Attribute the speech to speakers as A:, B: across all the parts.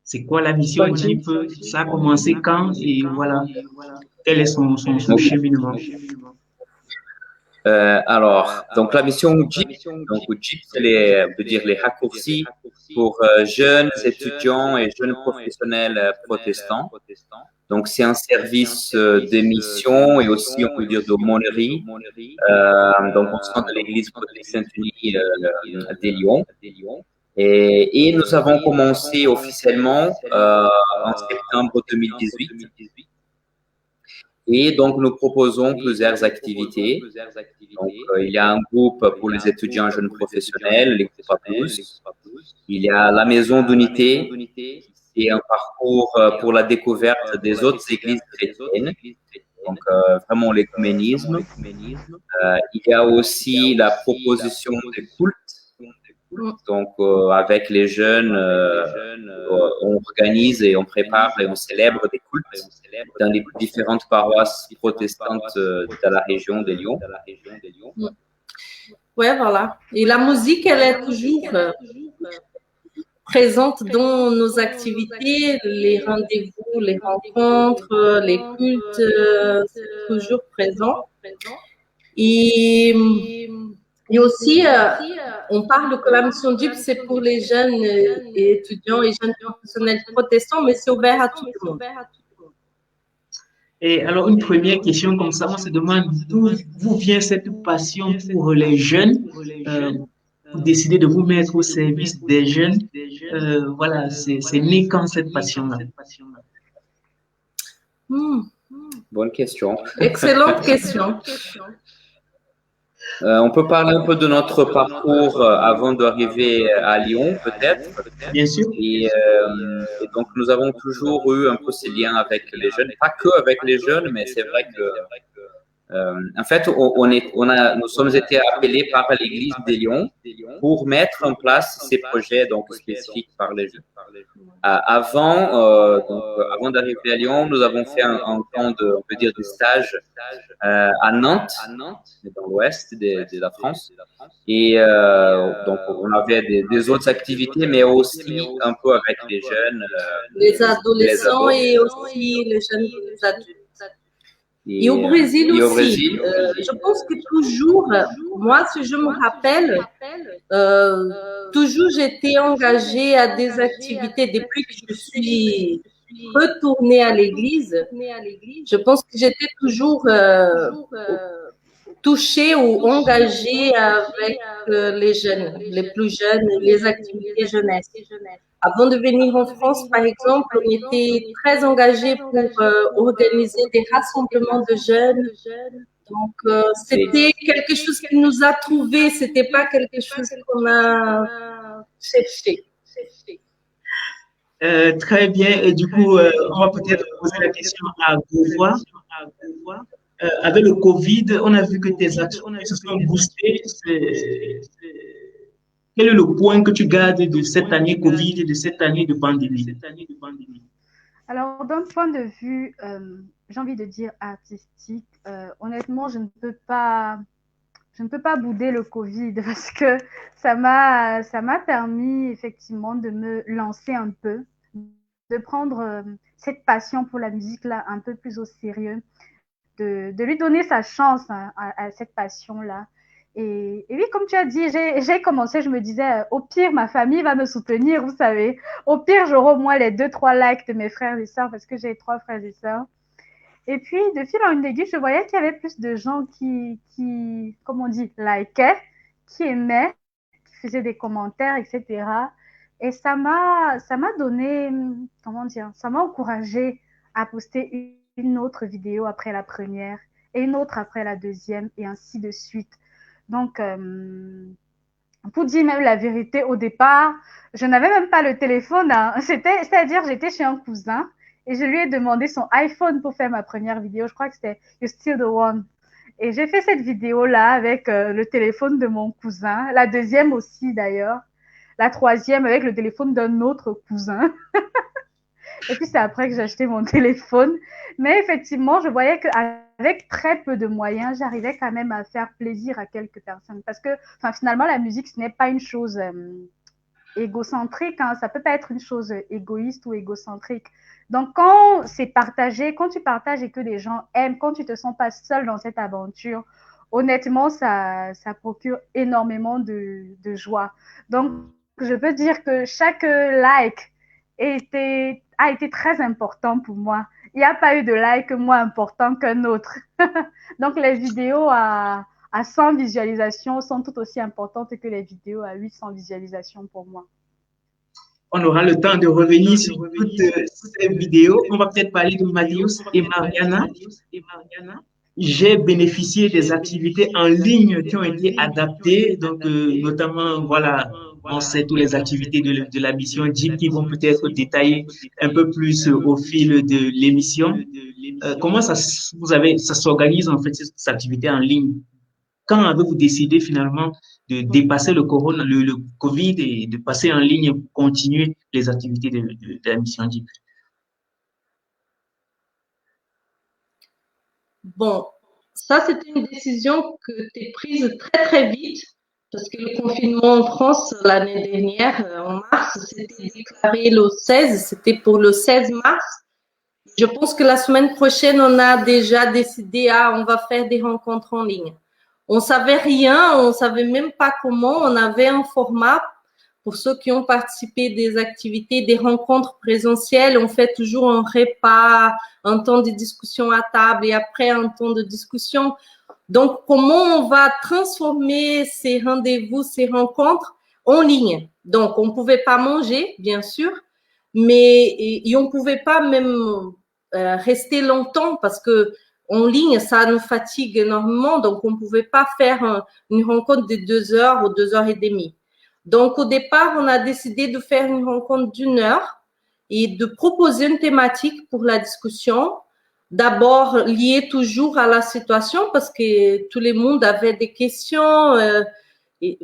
A: C'est quoi la mission
B: Donc,
A: Jeep? Ça a commencé quand? Et voilà, quel est son cheminement?
C: Donc la mission JIP, donc JIP, c'est veut dire les raccourcis pour jeunes étudiants et jeunes professionnels protestants. Donc c'est un service d'émission et aussi, on peut dire, d'aumônerie. Donc au sein de l'Église protestante unie des Lyons. Et nous avons commencé officiellement en septembre 2018. Et donc, nous proposons plusieurs activités. Donc, il y a un groupe pour les étudiants jeunes professionnels, les groupes A+. Il y a la maison d'unité, qui est un parcours pour la découverte des autres églises chrétiennes. Donc, vraiment l'écuménisme. Il y a aussi la proposition des cultes. Donc, avec les jeunes, on organise et on prépare et on célèbre des cultes dans les différentes paroisses protestantes de la région de Lyon.
B: Ouais, voilà. Et la musique, elle est toujours présente dans nos activités, les rendez-vous, les rencontres, les cultes, c'est toujours présent. Et, et aussi, on parle que la mission DIP, c'est pour les jeunes et étudiants et jeunes professionnels protestants, mais c'est ouvert à tout le monde.
A: Et alors, une première question comme ça, on se demande d'où vient cette passion pour les jeunes, pour décider de vous mettre au service des jeunes. Voilà, c'est né quand cette passion-là?
C: Bonne question.
B: Excellente question.
C: On peut parler un peu de notre parcours avant d'arriver à Lyon, peut-être.
A: Bien sûr.
C: Et donc, nous avons toujours eu un peu ces liens avec les jeunes, pas que avec les jeunes, mais c'est vrai que en fait, nous sommes été appelés par l'Église de Lyon pour mettre en place ces projets donc spécifiques par les jeunes. Avant d'arriver à Lyon, nous avons fait un temps on peut dire, de stage à Nantes, dans l'ouest de la France. Et donc, on avait des autres activités, mais aussi un peu avec les jeunes.
B: Les adolescents et aussi les jeunes adultes. Et au Brésil aussi. Je pense que toujours, moi, si je me rappelle, toujours j'étais engagée à des activités depuis que je suis retournée à l'église. Je pense que j'étais toujours touchée ou engagée avec les jeunes, les plus jeunes, les activités jeunesse. Avant de venir en France, par exemple, on était très engagés pour organiser des rassemblements de jeunes. Donc, c'était quelque chose qui nous a trouvés, c'était pas quelque chose qu'on a cherché.
A: Très bien. Et du coup, on va peut-être poser la question à Beauvoir. Avec le Covid, on a vu que tes actions se sont boostées. Quel est le point que tu gardes de cette année Covid et de cette année de pandémie?
D: Alors, d'un point de vue, j'ai envie de dire artistique, honnêtement, je ne peux pas bouder le Covid parce que ça m'a permis effectivement de me lancer un peu, de prendre cette passion pour la musique là un peu plus au sérieux, de lui donner sa chance à cette passion là. Et oui, comme tu as dit, j'ai commencé, je me disais, au pire, ma famille va me soutenir, vous savez. Au pire, j'aurai au moins les 2-3 likes de mes frères et sœurs parce que j'ai 3 frères et sœurs. Et puis, de fil en aiguille, je voyais qu'il y avait plus de gens qui comme on dit, likaient, qui aimaient, qui faisaient des commentaires, etc. Et ça m'a donné, comment dire, ça m'a encouragée à poster une autre vidéo après la première et une autre après la deuxième et ainsi de suite. Donc, pour dire même la vérité, au départ, je n'avais même pas le téléphone. Hein. C'est-à-dire, j'étais chez un cousin et je lui ai demandé son iPhone pour faire ma première vidéo. Je crois que c'était You're Still the One. Et j'ai fait cette vidéo-là avec le téléphone de mon cousin, la deuxième aussi d'ailleurs, la troisième avec le téléphone d'un autre cousin. Et puis c'est après que j'ai acheté mon téléphone. Mais effectivement, je voyais qu'avec très peu de moyens, j'arrivais quand même à faire plaisir à quelques personnes. Parce que finalement, la musique, ce n'est pas une chose égocentrique, hein, ça peut pas être une chose égoïste ou égocentrique. Donc, quand c'est partagé, quand tu partages et que les gens aiment, quand tu te sens pas seul dans cette aventure, honnêtement, ça procure énormément de joie. Donc, je peux dire que chaque like a été très important pour moi. Il n'y a pas eu de like moins important qu'un autre. Donc, les vidéos à 100 visualisations sont tout aussi importantes que les vidéos à 800 visualisations pour moi.
A: On aura le temps de revenir sur toutes ces vidéos. On va peut-être parler de Mathéus et Mariana. J'ai bénéficié des activités en ligne qui ont été adaptées, donc notamment, voilà, on sait toutes les activités de la mission JIP qui vont peut-être détailler un peu plus au fil de l'émission. Comment ça s'organise en fait, ces activités en ligne? Quand avez-vous décidé finalement de dépasser le Covid et de passer en ligne pour continuer les activités de la mission JIP?
B: Bon, ça, c'était une décision que tu as prise très, très vite parce que le confinement en France l'année dernière, en mars, c'était déclaré le 16, c'était pour le 16 mars. Je pense que la semaine prochaine, on a déjà décidé, on va faire des rencontres en ligne. On savait rien, on savait même pas comment. On avait un format pour ceux qui ont participé des activités, des rencontres présentielles. On fait toujours un repas, un temps de discussion à table et après un temps de discussion. Donc, comment on va transformer ces rendez-vous, ces rencontres en ligne? Donc, on ne pouvait pas manger, bien sûr, mais et on ne pouvait pas même rester longtemps parce que en ligne, ça nous fatigue énormément. Donc, on ne pouvait pas faire une rencontre de 2 heures ou 2 heures et demie. Donc, au départ, on a décidé de faire une rencontre d'1 heure et de proposer une thématique pour la discussion. D'abord, liée toujours à la situation parce que tout le monde avait des questions. Et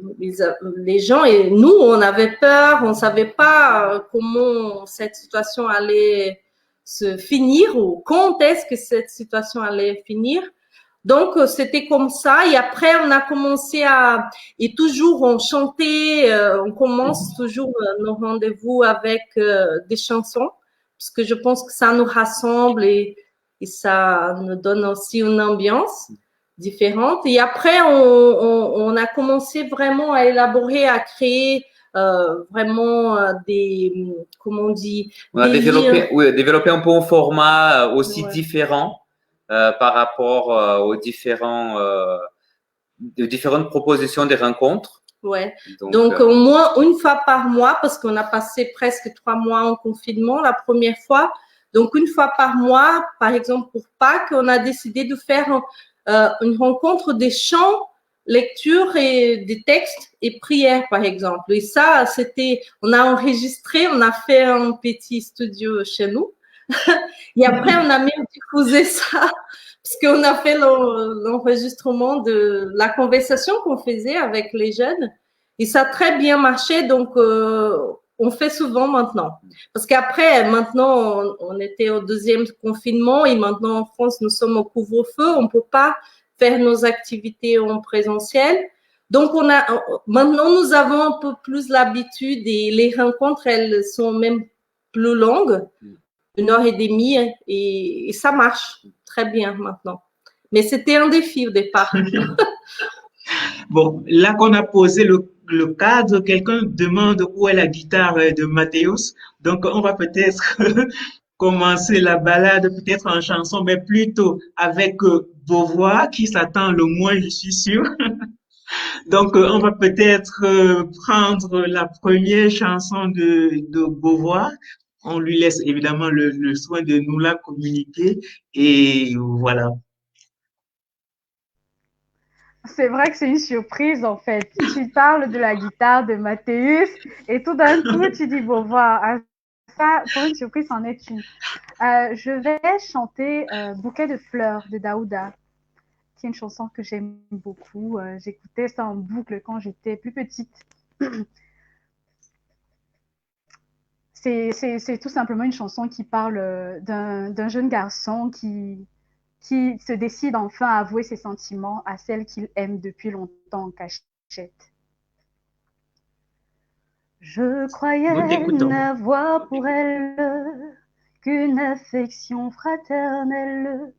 B: les gens et nous, on avait peur, on ne savait pas comment cette situation allait se finir ou quand est-ce que cette situation allait finir. Donc, c'était comme ça. Et après, on a commencé et toujours on chantait, on commence toujours nos rendez-vous avec des chansons parce que je pense que ça nous rassemble et ça nous donne aussi une ambiance différente. Et après, on a commencé vraiment à élaborer, à créer vraiment comment on dit,
C: on a développé un peu un format aussi différent par rapport aux différentes propositions des rencontres.
B: Ouais. Donc au moins une fois par mois, parce qu'on a passé presque 3 mois en confinement la première fois. Donc une fois par mois, par exemple pour Pâques, on a décidé de faire une rencontre des chants, lecture et des textes et prières, par exemple. Et ça, on a enregistré, on a fait un petit studio chez nous. Et après, on a même diffusé ça, parce qu'on a fait l'enregistrement de la conversation qu'on faisait avec les jeunes. Et ça a très bien marché, donc on fait souvent maintenant. Parce qu'après, maintenant, on était au 2e confinement et maintenant en France, nous sommes au couvre-feu. On ne peut pas faire nos activités en présentiel. Donc, maintenant, nous avons un peu plus l'habitude et les rencontres, elles sont même plus longues. 1 heure et demie et ça marche très bien maintenant. Mais c'était un défi au départ.
A: Bon, là qu'on a posé le cadre, quelqu'un demande où est la guitare de Mathéus. Donc, on va peut-être commencer la balade, peut-être en chanson, mais plutôt avec Beauvoir, qui s'attend le moins, je suis sûr. Donc, on va peut-être prendre la première chanson de Beauvoir. On lui laisse évidemment le soin de nous la communiquer. Et voilà.
D: C'est vrai que c'est une surprise en fait. Tu parles de la guitare de Mathéus et tout d'un coup tu dis Beauvoir. Ça, pour une surprise, c'en est une. Je vais chanter Bouquet de fleurs de Daouda, qui est une chanson que j'aime beaucoup. J'écoutais ça en boucle quand j'étais plus petite. C'est tout simplement une chanson qui parle d'un jeune garçon qui se décide enfin à avouer ses sentiments à celle qu'il aime depuis longtemps en cachette. Je croyais n'avoir pour elle qu'une affection fraternelle.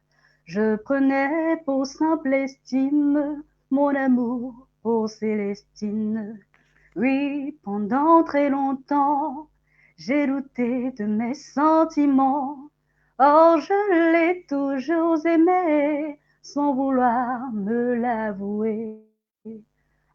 D: Je prenais pour simple estime mon amour pour Célestine. Oui, pendant très longtemps, j'ai douté de mes sentiments. Or, je l'ai toujours aimée sans vouloir me l'avouer.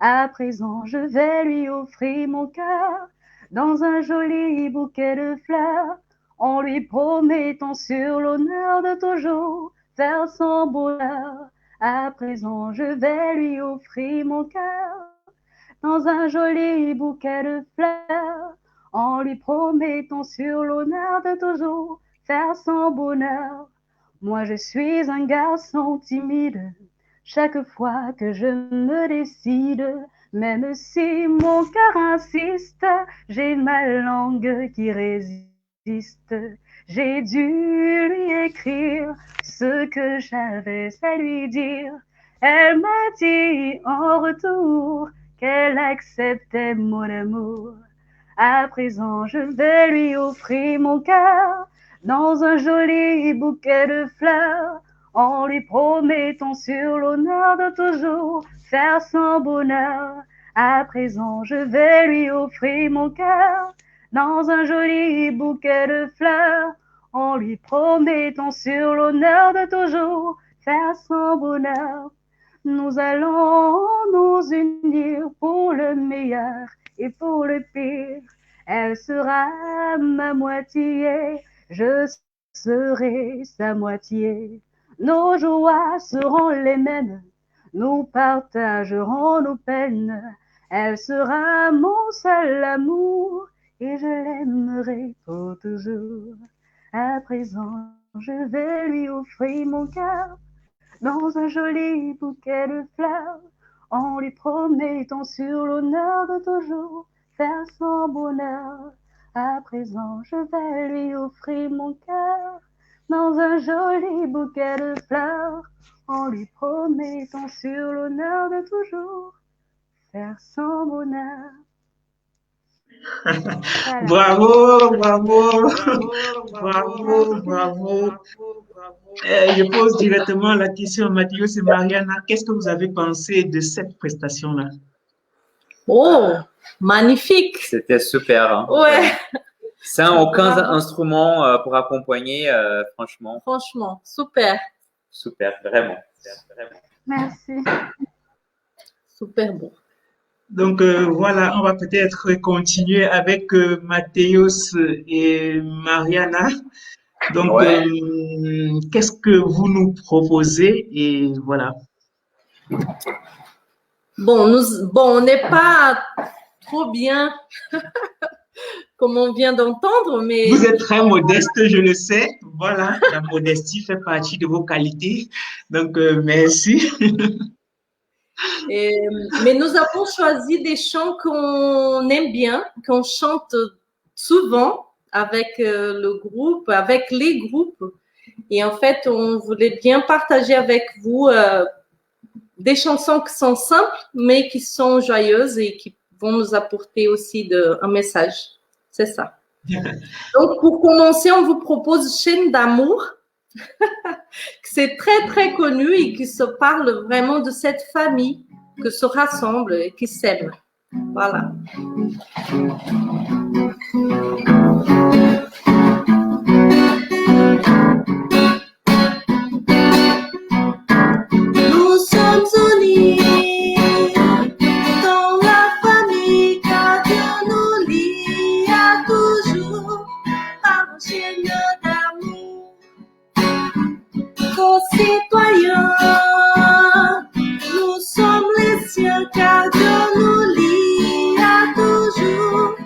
D: À présent, je vais lui offrir mon cœur dans un joli bouquet de fleurs, en lui promettant sur l'honneur de toujours faire son bonheur. À présent, je vais lui offrir mon cœur dans un joli bouquet de fleurs, en lui promettant sur l'honneur de toujours faire son bonheur. Moi, je suis un garçon timide. Chaque fois que je me décide, même si mon cœur insiste, j'ai ma langue qui résiste. J'ai dû lui écrire ce que j'avais à lui dire. Elle m'a dit en retour qu'elle acceptait mon amour. À présent, je vais lui offrir mon cœur dans un joli bouquet de fleurs, en lui promettant sur l'honneur de toujours faire son bonheur. À présent, je vais lui offrir mon cœur dans un joli bouquet de fleurs, en lui promettant sur l'honneur de toujours faire son bonheur. Nous allons nous unir pour le meilleur et pour le pire. Elle sera ma moitié, je serai sa moitié. Nos joies seront les mêmes, nous partagerons nos peines. Elle sera mon seul amour et je l'aimerai pour toujours. À présent, je vais lui offrir mon cœur dans un joli bouquet de fleurs, en lui promettant sur l'honneur de toujours faire son bonheur. À présent, je vais lui offrir mon cœur dans un joli bouquet de fleurs, en lui promettant sur l'honneur de toujours faire son bonheur.
A: Voilà. Bravo, bravo, bravo, bravo. Je pose directement la question à Mathias et Mariana. Qu'est-ce que vous avez pensé de cette prestation-là?
B: Oh, magnifique.
C: C'était super. Hein.
B: Ouais.
C: Sans aucun instrument pour accompagner, franchement.
B: Franchement, super.
C: Super, vraiment.
D: Merci.
B: Super bon.
A: Donc voilà, on va peut-être continuer avec Mathias et Mariana. Donc,
C: ouais.
A: Qu'est-ce que vous nous proposez? Et voilà.
B: Bon, on n'est pas trop bien comme on vient d'entendre, mais…
A: Vous êtes très modeste, je le sais. Voilà, la modestie fait partie de vos qualités. Donc, merci.
B: Mais nous avons choisi des chants qu'on aime bien, qu'on chante souvent avec le groupe, avec les groupes. Et en fait, on voulait bien partager avec vous des chansons qui sont simples, mais qui sont joyeuses et qui vont nous apporter aussi un message. C'est ça. Donc, pour commencer, on vous propose Chaîne d'amour. C'est très, très connu et qui se parle vraiment de cette famille qui se rassemble et qui s'aime. Voilà. Nous sommes unis dans la famille car Dieu nous lie à toujours par une chaîne d'amour. Concitoyens, nous sommes les siens car Dieu nous lie à toujours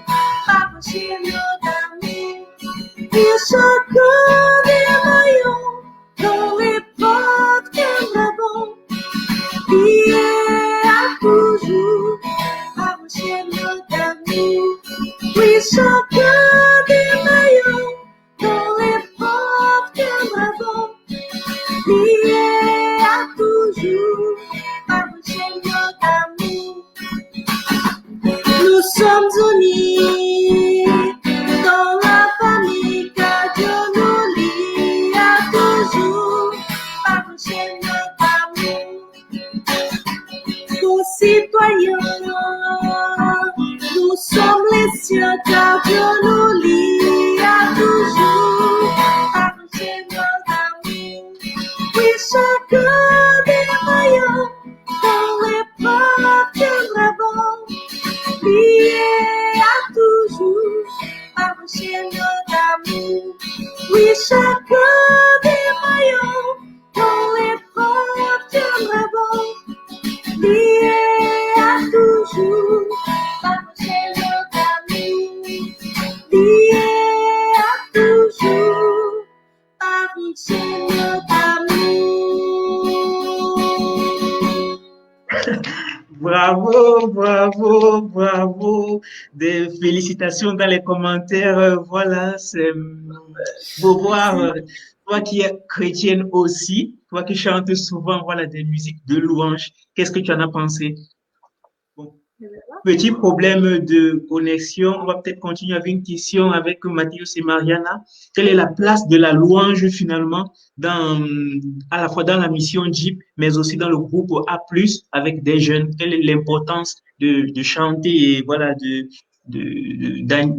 B: par une chaîne d'amour. Et chacun des maillons dans l'époque que nous avons liés à toujours par une chaîne d'amour. Oui, chacun des maillons dans l'époque que nous avons liés à toujours par une chaîne d'amour. Nous sommes unis chacun des maillons dans l'épreuve tiendra bon, lié à toujours par une chaîne d'amour, lié à toujours par une chaîne d'amour.
A: Bravo, bravo, bravo. Des félicitations dans les commentaires. Voilà, c'est beau voir. Toi qui es chrétienne aussi, toi qui chantes souvent, voilà, des musiques de louange. Qu'est-ce que tu en as pensé? Bon. Petit problème de connexion. On va peut-être continuer avec une question avec Mathias et Mariana. Quelle est la place de la louange finalement à la fois dans la mission JIP, mais aussi dans le groupe A+, avec des jeunes? Quelle est l'importance de chanter et voilà, de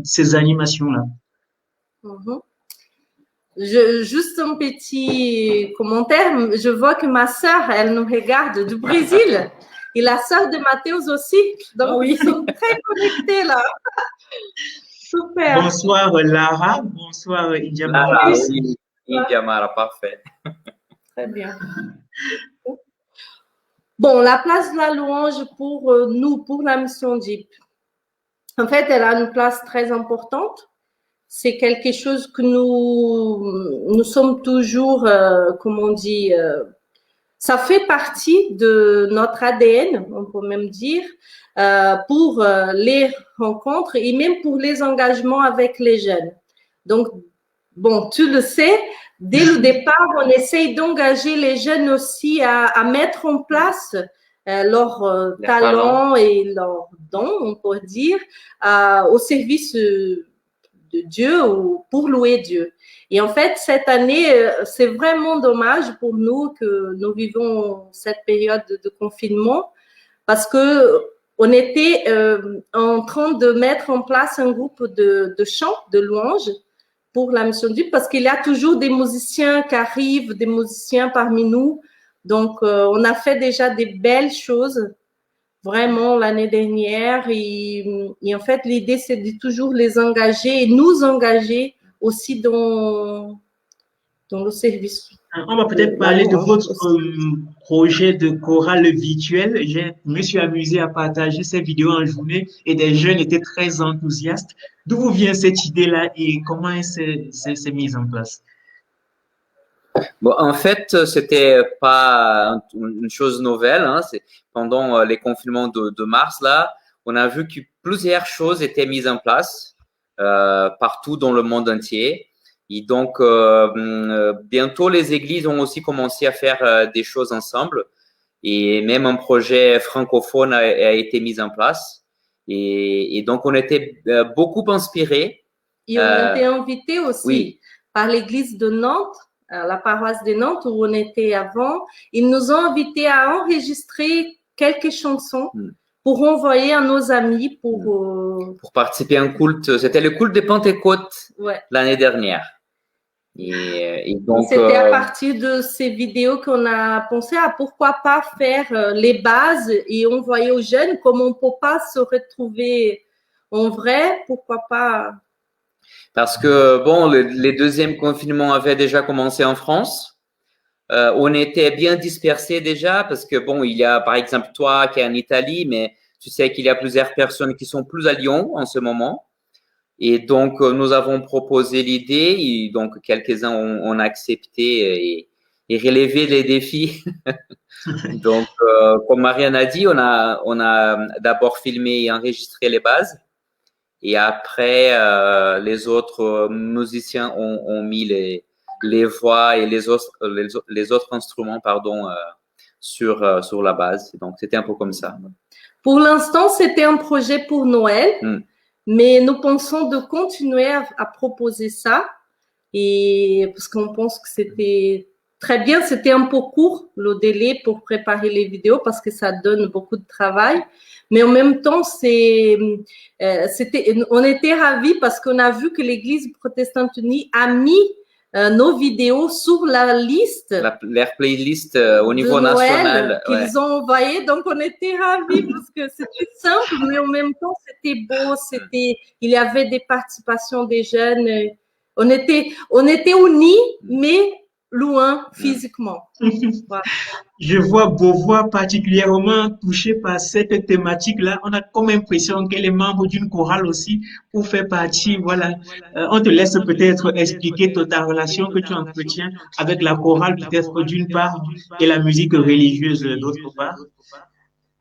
A: ces animations-là?
B: Juste un petit commentaire. Je vois que ma sœur, elle nous regarde du Brésil. Et la sœur de Mathéos aussi. Donc, ils sont très connectés là. Super.
A: Bonsoir Lara. Bonsoir Idiamara.
C: Lara, oui. Idiamara, parfait.
B: Très bien. Bon, la place de la louange pour nous, pour la mission JIP. En fait, elle a une place très importante. C'est quelque chose que nous sommes toujours, comme on dit, ça fait partie de notre ADN, on peut même dire, pour les rencontres et même pour les engagements avec les jeunes. Donc, bon, tu le sais, dès le départ, on essaye d'engager les jeunes aussi à mettre en place leurs talents et leurs dons, on peut dire, au service de Dieu ou pour louer Dieu. Et en fait, cette année, c'est vraiment dommage pour nous que nous vivons cette période de confinement parce que on était en train de mettre en place un groupe de chant, de louanges pour la mission de Dieu parce qu'il y a toujours des musiciens qui arrivent, des musiciens parmi nous. Donc, on a fait déjà des belles choses vraiment l'année dernière et en fait, l'idée, c'est de toujours les engager et nous engager aussi dans le service.
A: On va peut-être parler de votre projet de chorale virtuelle. Je me suis amusé à partager ces vidéos en journée et des jeunes étaient très enthousiastes. D'où vous vient cette idée-là et comment elle s'est mise en place?
C: Bon, en fait, c'était pas une chose nouvelle. Hein. Pendant les confinements de mars, là, on a vu que plusieurs choses étaient mises en place partout dans le monde entier. Et donc, bientôt, les églises ont aussi commencé à faire des choses ensemble. Et même un projet francophone a été mis en place. Et donc, on était beaucoup inspirés.
B: Et on a été invités aussi par l'église de Nantes, la paroisse de Nantes où on était avant. Ils nous ont invités à enregistrer quelques chansons pour envoyer à nos amis pour
C: participer à un culte. C'était le culte de Pentecôte l'année dernière. Et donc,
B: c'était à partir de ces vidéos qu'on a pensé à pourquoi pas faire les bases et envoyer aux jeunes, comme on ne peut pas se retrouver en vrai, pourquoi pas.
C: Parce que, bon, les deuxièmes confinements avaient déjà commencé en France. On était bien dispersés déjà parce que, bon, il y a par exemple toi qui es en Italie, mais tu sais qu'il y a plusieurs personnes qui sont plus à Lyon en ce moment. Et donc, nous avons proposé l'idée et donc quelques-uns ont accepté et relevé les défis. Donc, comme Marianne a dit, on a d'abord filmé et enregistré les bases. Et après, les autres musiciens ont mis les voix et les autres instruments, pardon, sur la base. Donc, c'était un peu comme ça.
B: Pour l'instant, c'était un projet pour Noël, mais nous pensons de continuer à proposer ça. Et parce qu'on pense que c'était très bien, c'était un peu court le délai pour préparer les vidéos parce que ça donne beaucoup de travail. Mais en même temps, on était ravis parce qu'on a vu que l'Église protestante unie a mis nos vidéos sur la liste.
C: Leur playlist au niveau national.
B: Qu'ils ont envoyé. Donc, on était ravis parce que c'était simple, mais en même temps, c'était beau. Il y avait des participations des jeunes. On était unis, mais loin physiquement. Voilà.
A: Je vois Beauvoir particulièrement touché par cette thématique-là. On a comme impression qu'elle est membre d'une chorale aussi pour faire partie. Voilà. On te laisse peut-être expliquer ta relation que tu entretiens avec la chorale peut-être d'une part et la musique religieuse d'autre part.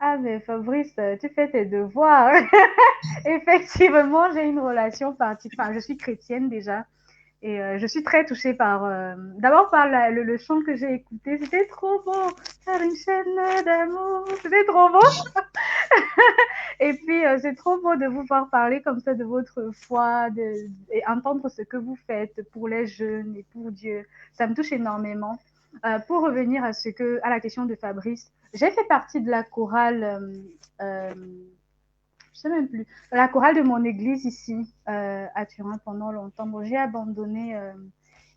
D: Ah, mais Fabrice, tu fais tes devoirs. Effectivement, j'ai une relation particulière. Enfin, je suis chrétienne déjà. Et je suis très touchée par, d'abord par le chant que j'ai écouté. C'était trop beau, faire une chaîne d'amour. C'était trop beau. Et puis, c'est trop beau de vous voir parler comme ça de votre foi, et entendre ce que vous faites pour les jeunes et pour Dieu. Ça me touche énormément. Pour revenir à la question de Fabrice, j'ai fait partie de la chorale, je sais même plus, la chorale de mon église ici à Turin pendant longtemps. Bon, j'ai abandonné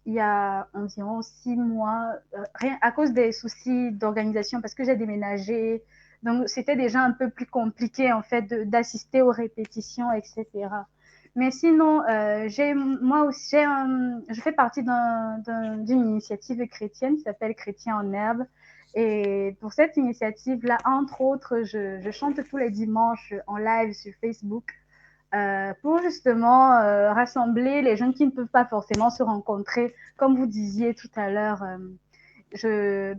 D: il y a environ 6 mois, rien, à cause des soucis d'organisation, parce que j'ai déménagé. Donc, c'était déjà un peu plus compliqué, en fait, d'assister aux répétitions, etc. Mais sinon, moi aussi, je fais partie d'une initiative chrétienne qui s'appelle Chrétiens en Herbe. Et pour cette initiative-là, entre autres, je chante tous les dimanches en live sur Facebook pour justement rassembler les jeunes qui ne peuvent pas forcément se rencontrer. Comme vous disiez tout à l'heure,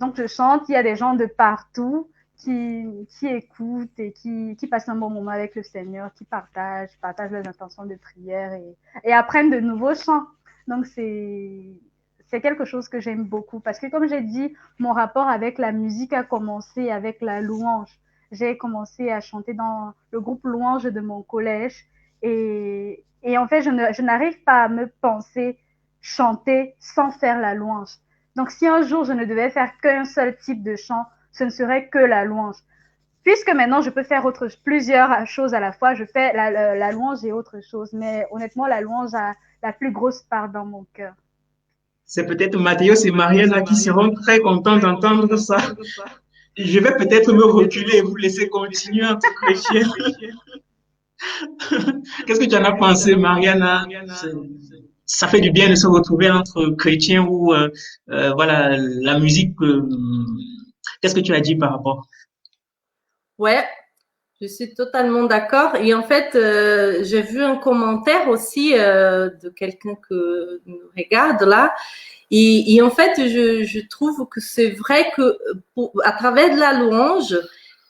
D: donc je chante, il y a des gens de partout qui écoutent et qui passent un bon moment avec le Seigneur, qui partagent leurs intentions de prière et apprennent de nouveaux chants. Donc c'est quelque chose que j'aime beaucoup parce que comme j'ai dit, mon rapport avec la musique a commencé avec la louange. J'ai commencé à chanter dans le groupe louange de mon collège et en fait, je n'arrive pas à me penser chanter sans faire la louange. Donc, si un jour je ne devais faire qu'un seul type de chant, ce ne serait que la louange. Puisque maintenant, je peux faire plusieurs choses à la fois, je fais la louange et autre chose. Mais honnêtement, la louange a la plus grosse part dans mon cœur.
A: C'est peut-être Mathéos et Mariana qui seront très contents d'entendre ça. Je vais peut-être me reculer et vous laisser continuer entre chrétiens. Qu'est-ce que tu en as pensé, Mariana? Ça fait du bien de se retrouver entre chrétiens ou voilà la musique. Qu'est-ce que tu as dit par rapport?
B: Ouais, je suis totalement d'accord. Et en fait, j'ai vu un commentaire aussi de quelqu'un que nous regarde là. Et en fait, je trouve que c'est vrai que à travers de la louange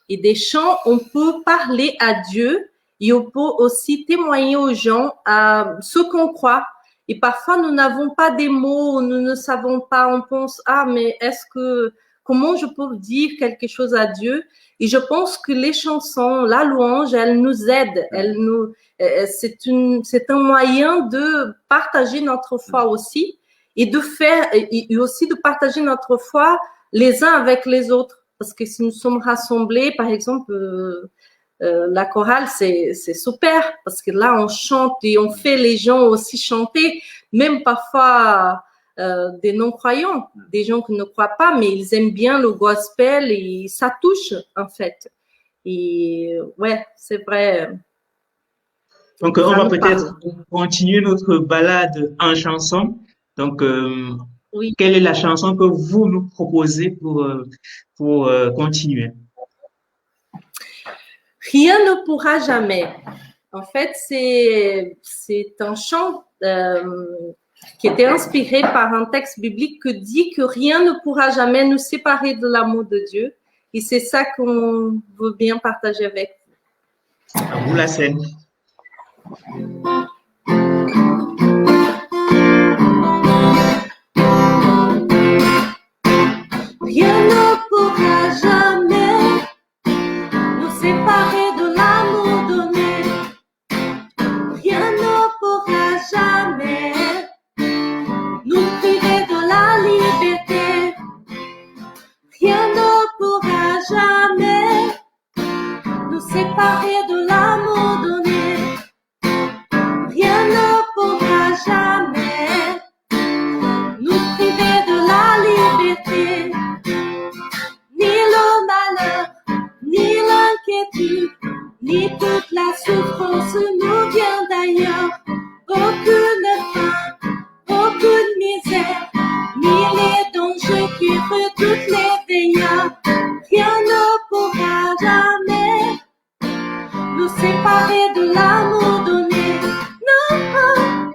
B: et des chants, on peut parler à Dieu et on peut aussi témoigner aux gens à ce qu'on croit. Et parfois, nous n'avons pas des mots, nous ne savons pas, on pense, mais comment je peux dire quelque chose à Dieu? Et je pense que les chansons, la louange, elles nous aident, c'est un moyen de partager notre foi aussi et et aussi de partager notre foi les uns avec les autres. Parce que si nous sommes rassemblés, par exemple, la chorale, c'est super parce que là, on chante et on fait les gens aussi chanter, même parfois des non-croyants, des gens qui ne croient pas, mais ils aiment bien le gospel et ça touche, en fait. Et ouais, c'est vrai.
A: Donc, on va peut-être continuer notre balade en chanson. Donc, oui. Quelle est la chanson que vous nous proposez pour continuer?
B: Rien ne pourra jamais. En fait, c'est un chant qui était inspiré par un texte biblique qui dit que rien ne pourra jamais nous séparer de l'amour de Dieu. Et c'est ça qu'on veut bien partager avec vous.
A: À vous la scène.
B: Rien ne pourra jamais nous séparer de l'amour donné. Rien ne pourra jamais nous priver de la liberté. Rien ne pourra jamais nous séparer de l'amour donné. Rien ne pourra jamais nous priver de la liberté. Ni le malheur, ni l'inquiétude, ni toute la souffrance nous vient d'ailleurs. Aucune faim, misère, ni les dangers qui redoutent les veillards. Rien ne pourra jamais nous séparer de l'amour donné. Non,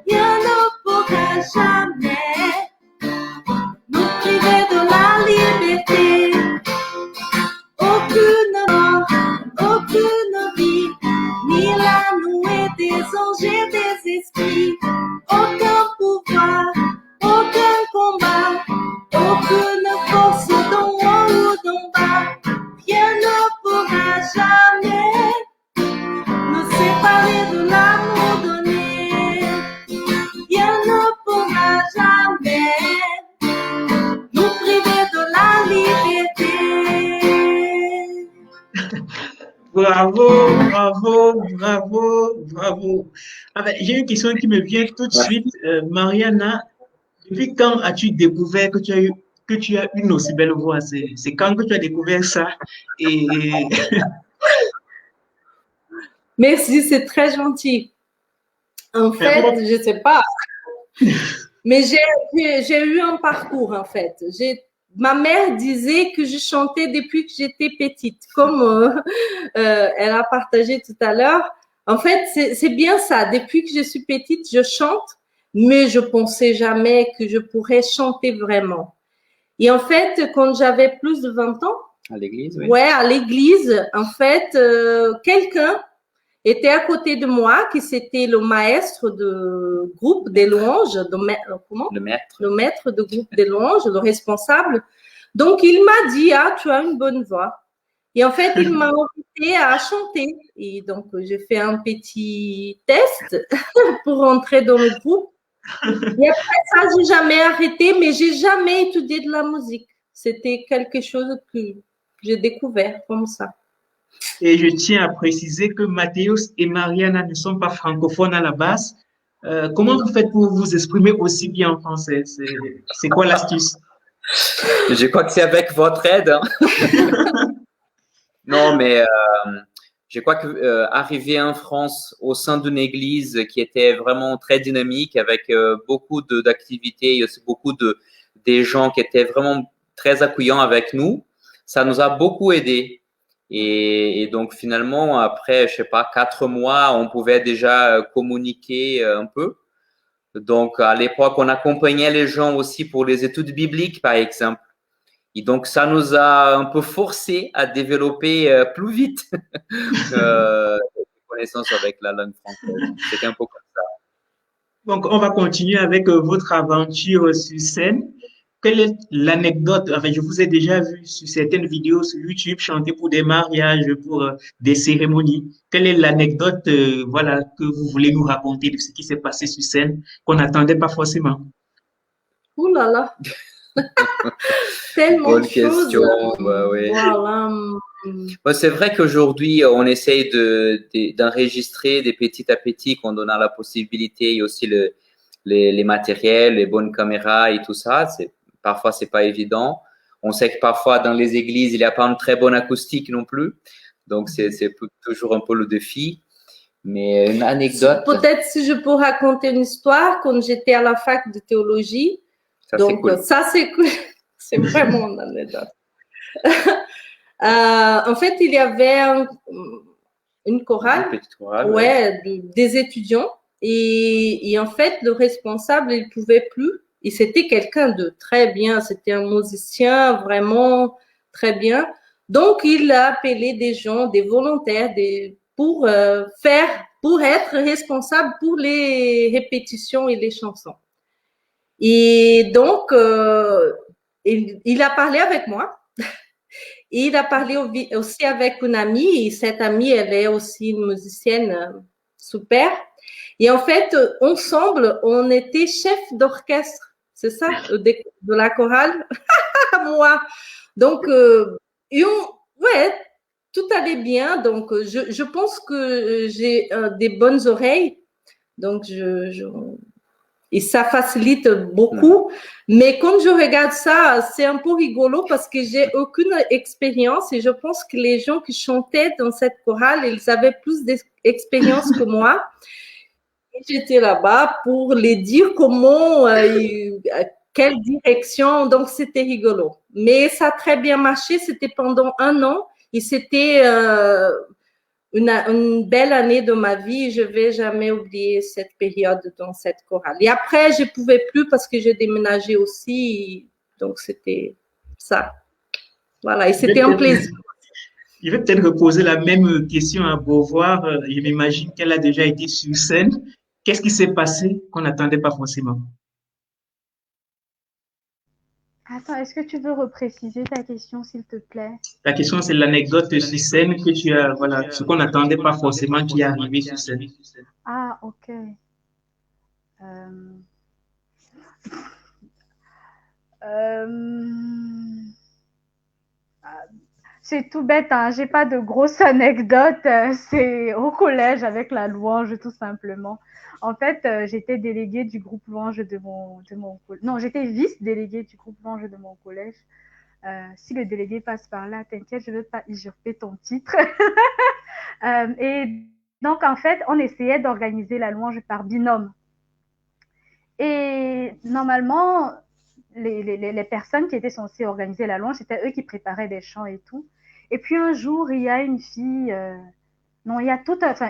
B: rien ne pourra jamais nous priver de la liberté. Aucune mort, aucune vie, ni la nouée des anges et des esprits. Aucun pouvoir, aucun combat, aucune force d'en haut ou d'en bas. Rien ne pourra jamais nous séparer de l'amour donné. Rien ne pourra jamais nous priver de la liberté.
A: Bravo, bravo, bravo, bravo. Ah ben, j'ai une question qui me vient tout de suite. Mariana, depuis quand as-tu découvert que tu as une aussi belle voix? C'est quand que tu as découvert ça? Et
B: Merci, c'est très gentil. En fait, je ne sais pas, mais j'ai eu un parcours, en fait. Ma mère disait que je chantais depuis que j'étais petite, comme elle a partagé tout à l'heure. En fait, c'est bien ça. Depuis que je suis petite, je chante, mais je pensais jamais que je pourrais chanter vraiment. Et en fait, quand j'avais plus de 20 ans,
C: à l'église, oui.
B: Ouais, à l'église, en fait, quelqu'un était à côté de moi, qui c'était le maître de groupe des louanges, le maître de groupe des louanges, le responsable. Donc, il m'a dit, ah, tu as une bonne voix. Et en fait, il m'a invité à chanter. Et donc, j'ai fait un petit test pour rentrer dans le groupe. Et après ça, j'ai jamais arrêté, mais j'ai jamais étudié de la musique. C'était quelque chose que j'ai découvert comme ça.
A: Et je tiens à préciser que Mathéus et Mariana ne sont pas francophones à la base. Comment vous faites pour vous exprimer aussi bien en français? C'est quoi l'astuce?
C: Je crois que c'est avec votre aide. Hein. Non, mais je crois que arriver en France au sein d'une église qui était vraiment très dynamique, avec beaucoup d'activités, et aussi beaucoup des gens qui étaient vraiment très accueillants avec nous, ça nous a beaucoup aidé. Et donc finalement, après, je sais pas, 4 mois, on pouvait déjà communiquer un peu. Donc à l'époque, on accompagnait les gens aussi pour les études bibliques, par exemple. Et donc ça nous a un peu forcé à développer plus vite des connaissances avec la langue française. C'était un peu comme ça.
A: Donc on va continuer avec votre aventure sur scène. Quelle est l'anecdote? Enfin, je vous ai déjà vu sur certaines vidéos sur YouTube chanter pour des mariages, pour des cérémonies. Quelle est l'anecdote, voilà, que vous voulez nous raconter de ce qui s'est passé sur scène qu'on n'attendait pas forcément?
B: Ouh là là, tellement
C: Bonne
B: de choses.
C: question. Bah, oui.
B: Voilà.
C: Bon, c'est vrai qu'aujourd'hui, on essaye d'enregistrer des petit à petit quand on a la possibilité et aussi les matériels, les bonnes caméras et tout ça. Parfois, c'est pas évident. On sait que parfois, dans les églises, il n'y a pas une très bonne acoustique non plus. Donc, c'est toujours un peu le défi. Mais une anecdote.
B: Peut-être si je peux raconter une histoire, quand j'étais à la fac de théologie.
C: Ça,
B: donc,
C: c'est cool.
B: Ça, c'est cool. C'est vraiment une anecdote. En fait, il y avait une chorale,
C: une petite chorale,
B: des étudiants. Et en fait, le responsable, il pouvait plus. Et c'était quelqu'un de très bien. C'était un musicien vraiment très bien. Donc, il a appelé des gens, des volontaires, pour être responsable pour les répétitions et les chansons. Et donc, il a parlé avec moi. Et il a parlé aussi avec une amie. Et cette amie, elle est aussi une musicienne super. Et en fait, ensemble, on était chef d'orchestre. C'est ça, de la chorale. Moi. Donc, tout allait bien. Donc, je pense que j'ai des bonnes oreilles. Donc, et ça facilite beaucoup. Mais quand je regarde ça, c'est un peu rigolo parce que j'ai aucune expérience et je pense que les gens qui chantaient dans cette chorale, ils avaient plus d'expérience que moi. Et j'étais là-bas pour les dire comment quelle direction. Donc, c'était rigolo. Mais ça a très bien marché. C'était pendant 1 an et c'était une belle année de ma vie. Je vais jamais oublier cette période dans cette chorale. Et après, je pouvais plus parce que j'ai déménagé aussi. Donc, c'était ça. Voilà. Et c'était un plaisir.
A: Je vais peut-être reposer la même question à Beauvoir. Je m'imagine qu'elle a déjà été sur scène. Qu'est-ce qui s'est passé qu'on n'attendait pas forcément?
D: Attends, est-ce que tu veux repréciser ta question, s'il te plaît?
A: La question, c'est l'anecdote sur scène que tu as, voilà, ce qu'on n'attendait pas forcément qui est arrivé sur scène.
D: Ah, ok. Euh, euh, C'est tout bête, hein. J'ai pas de grosses anecdotes. C'est au collège avec la louange, tout simplement. En fait, j'étais déléguée du groupe louange de mon collège. Non, j'étais vice-déléguée du groupe louange de mon collège. Si le délégué passe par là, t'inquiète, je ne veux pas usurper ton titre. Et donc, en fait, on essayait d'organiser la louange par binôme. Et normalement, les personnes qui étaient censées organiser la louange, c'était eux qui préparaient des chants et tout. Et puis un jour, il y a une fille, non, il y a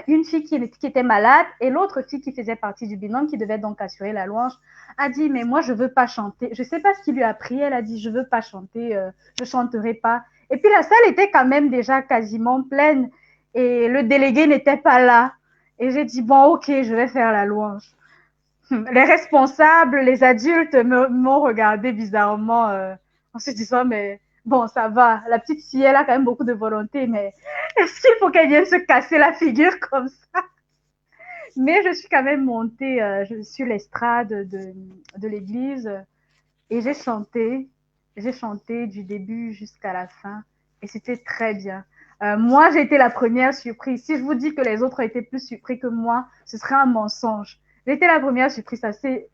D: une fille qui était malade et l'autre fille qui faisait partie du binôme qui devait donc assurer la louange a dit mais moi je veux pas chanter. Je sais pas ce qui lui a pris. Elle a dit je veux pas chanter, je chanterai pas. Et puis la salle était quand même déjà quasiment pleine et le délégué n'était pas là. Et j'ai dit bon ok, je vais faire la louange. Les responsables, les adultes m'ont regardé bizarrement en se disant mais bon ça va, la petite fille elle a quand même beaucoup de volonté mais est-ce qu'il faut qu'elle vienne se casser la figure comme ça? Mais je suis quand même montée sur l'estrade de l'église et j'ai chanté du début jusqu'à la fin et c'était très bien. Moi, j'ai été la première surprise. Si je vous dis que les autres ont été plus surpris que moi, ce serait un mensonge. J'ai été la première surprise. Ça s'est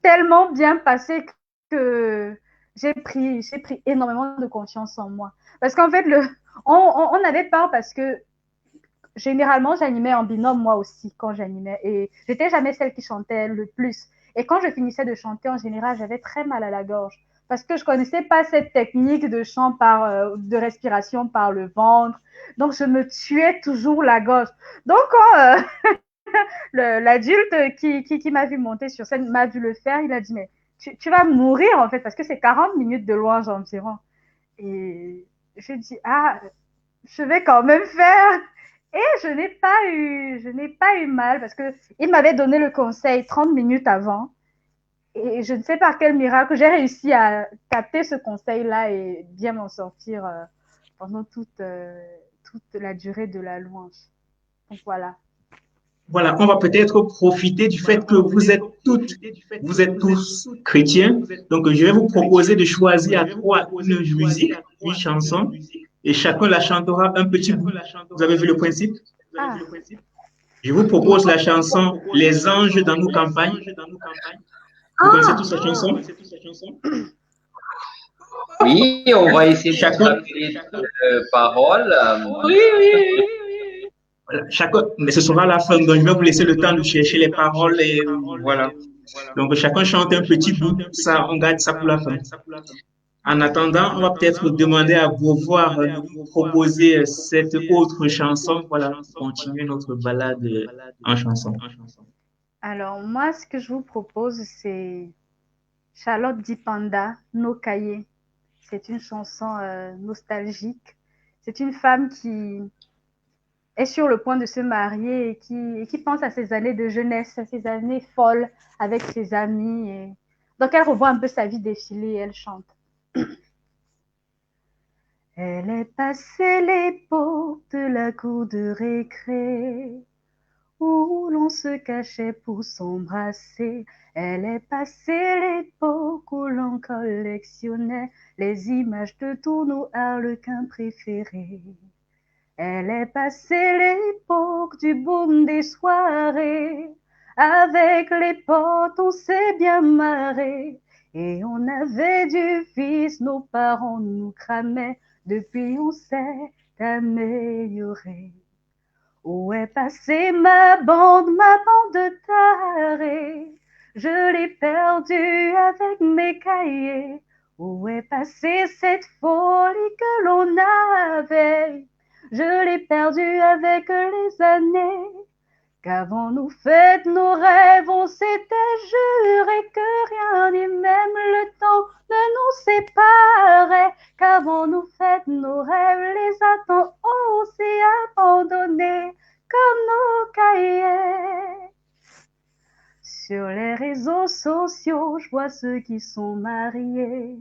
D: tellement bien passé que j'ai pris énormément de confiance en moi. Parce qu'en fait, on avait peur parce que généralement, j'animais en binôme moi aussi quand j'animais. Et j'étais jamais celle qui chantait le plus. Et quand je finissais de chanter, en général, j'avais très mal à la gorge. Parce que je connaissais pas cette technique de chant de respiration par le ventre. Donc, je me tuais toujours la gorge. Donc, quand l'adulte qui m'a vu monter sur scène m'a vu le faire, il a dit, mais tu vas mourir en fait, parce que c'est 40 minutes de louange environ. Et j'ai dit, ah, je vais quand même faire. Et je n'ai pas eu mal parce que il m'avait donné le conseil 30 minutes avant. Et je ne sais par quel miracle, j'ai réussi à capter ce conseil-là et bien m'en sortir pendant toute la durée de la louange. Donc voilà.
A: Voilà, on va peut-être profiter du fait que vous êtes tous chrétiens. Donc, je vais vous proposer de choisir à trois une musique, une chanson, et chacun la chantera un petit bout. Vous avez vu le principe?
D: Ah,
A: Je vous propose la chanson Les anges dans nos campagnes. Vous connaissez tous cette chanson?
C: Oui, on va essayer de
A: Chacun,
C: rappeler les paroles.
B: Oui, oui, oui.
A: voilà, chacun, mais ce sera la fin, donc je vais vous laisser le temps de chercher les paroles et voilà. Donc, chacun chante un petit bout, ça, on garde ça pour la fin. En attendant, on va peut-être demander à Beauvoir de nous proposer cette autre chanson, voilà, pour continuer notre balade en chanson.
D: alors moi, ce que je vous propose, c'est Charlotte Dipanda, Nos cahiers. C'est une chanson nostalgique. C'est une femme qui est sur le point de se marier et qui pense à ses années de jeunesse, à ses années folles avec ses amis. Donc elle revoit un peu sa vie défiler et elle chante. Elle est passée l'époque de la cour de récré, où l'on se cachait pour s'embrasser. Elle est passée l'époque où l'on collectionnait les images de tous nos harlequins préférés. Elle est passée l'époque du boom des soirées. Avec les potes, on s'est bien marré. Et on avait du vice, nos parents nous cramaient. Depuis, on s'est amélioré. Où est passée ma bande de tarés? Je l'ai perdu avec mes cahiers. Où est passée cette folie que l'on avait? Je l'ai perdue avec les années. Qu'avons-nous fait de nos rêves? On s'était juré que rien ni même le temps ne nous séparait. Qu'avons-nous fait de nos rêves? Les a-t-on aussi abandonnés comme nos cahiers? Sur les réseaux sociaux, je vois ceux qui sont mariés,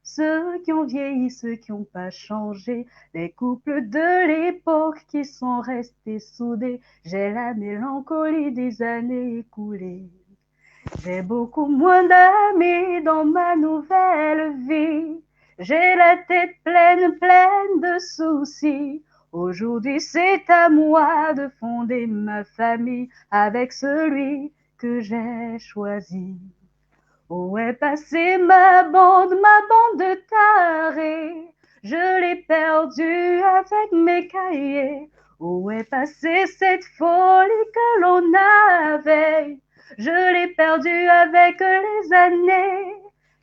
D: ceux qui ont vieilli, ceux qui n'ont pas changé, les couples de l'époque qui sont restés soudés. J'ai la mélancolie des années écoulées. J'ai beaucoup moins d'amis dans ma nouvelle vie. J'ai la tête pleine, pleine de soucis. Aujourd'hui, c'est à moi de fonder ma famille avec celui que j'ai choisi. Où est passée ma bande de tarés? Je l'ai perdue avec mes cahiers. Où est passée cette folie que l'on avait? Je l'ai perdue avec les années.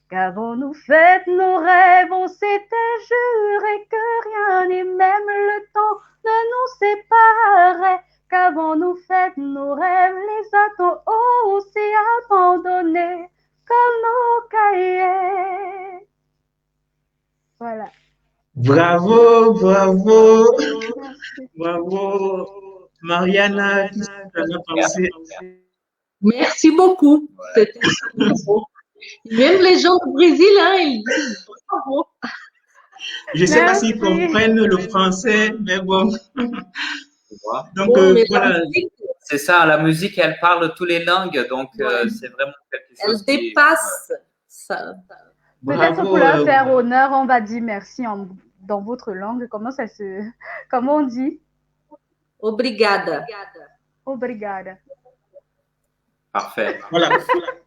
D: Qu'avons-nous fait de nos rêves? On s'était juré que rien ni même le temps ne nous séparait. Qu'avons-nous fait de nos rêves? Les a-t-on aussi abandonnés comme nos cahiers? Voilà.
A: Bravo, bravo,
D: Merci.
A: bravo. Mariana, qu'est-ce que tu en as pensé?
B: Merci beaucoup. C'était super beau. Même les gens du Brésil, hein, ils disent bravo.
A: Je ne sais pas s'ils
D: Merci.
A: comprennent le français, mais bon.
C: Tu vois.
A: Donc,
B: Bon, mais la
A: voilà.
B: musique,
C: C'est ça, la musique, elle parle toutes les langues, donc
B: Ouais.
C: c'est vraiment quelque
B: elle
C: chose qui...
B: dépasse ça.
D: Peut-être
A: Bravo.
D: pour leur faire honneur, on va dire merci dans votre langue. Comment on dit?
B: Obrigada.
D: Obrigada.
C: Parfait.
A: Voilà.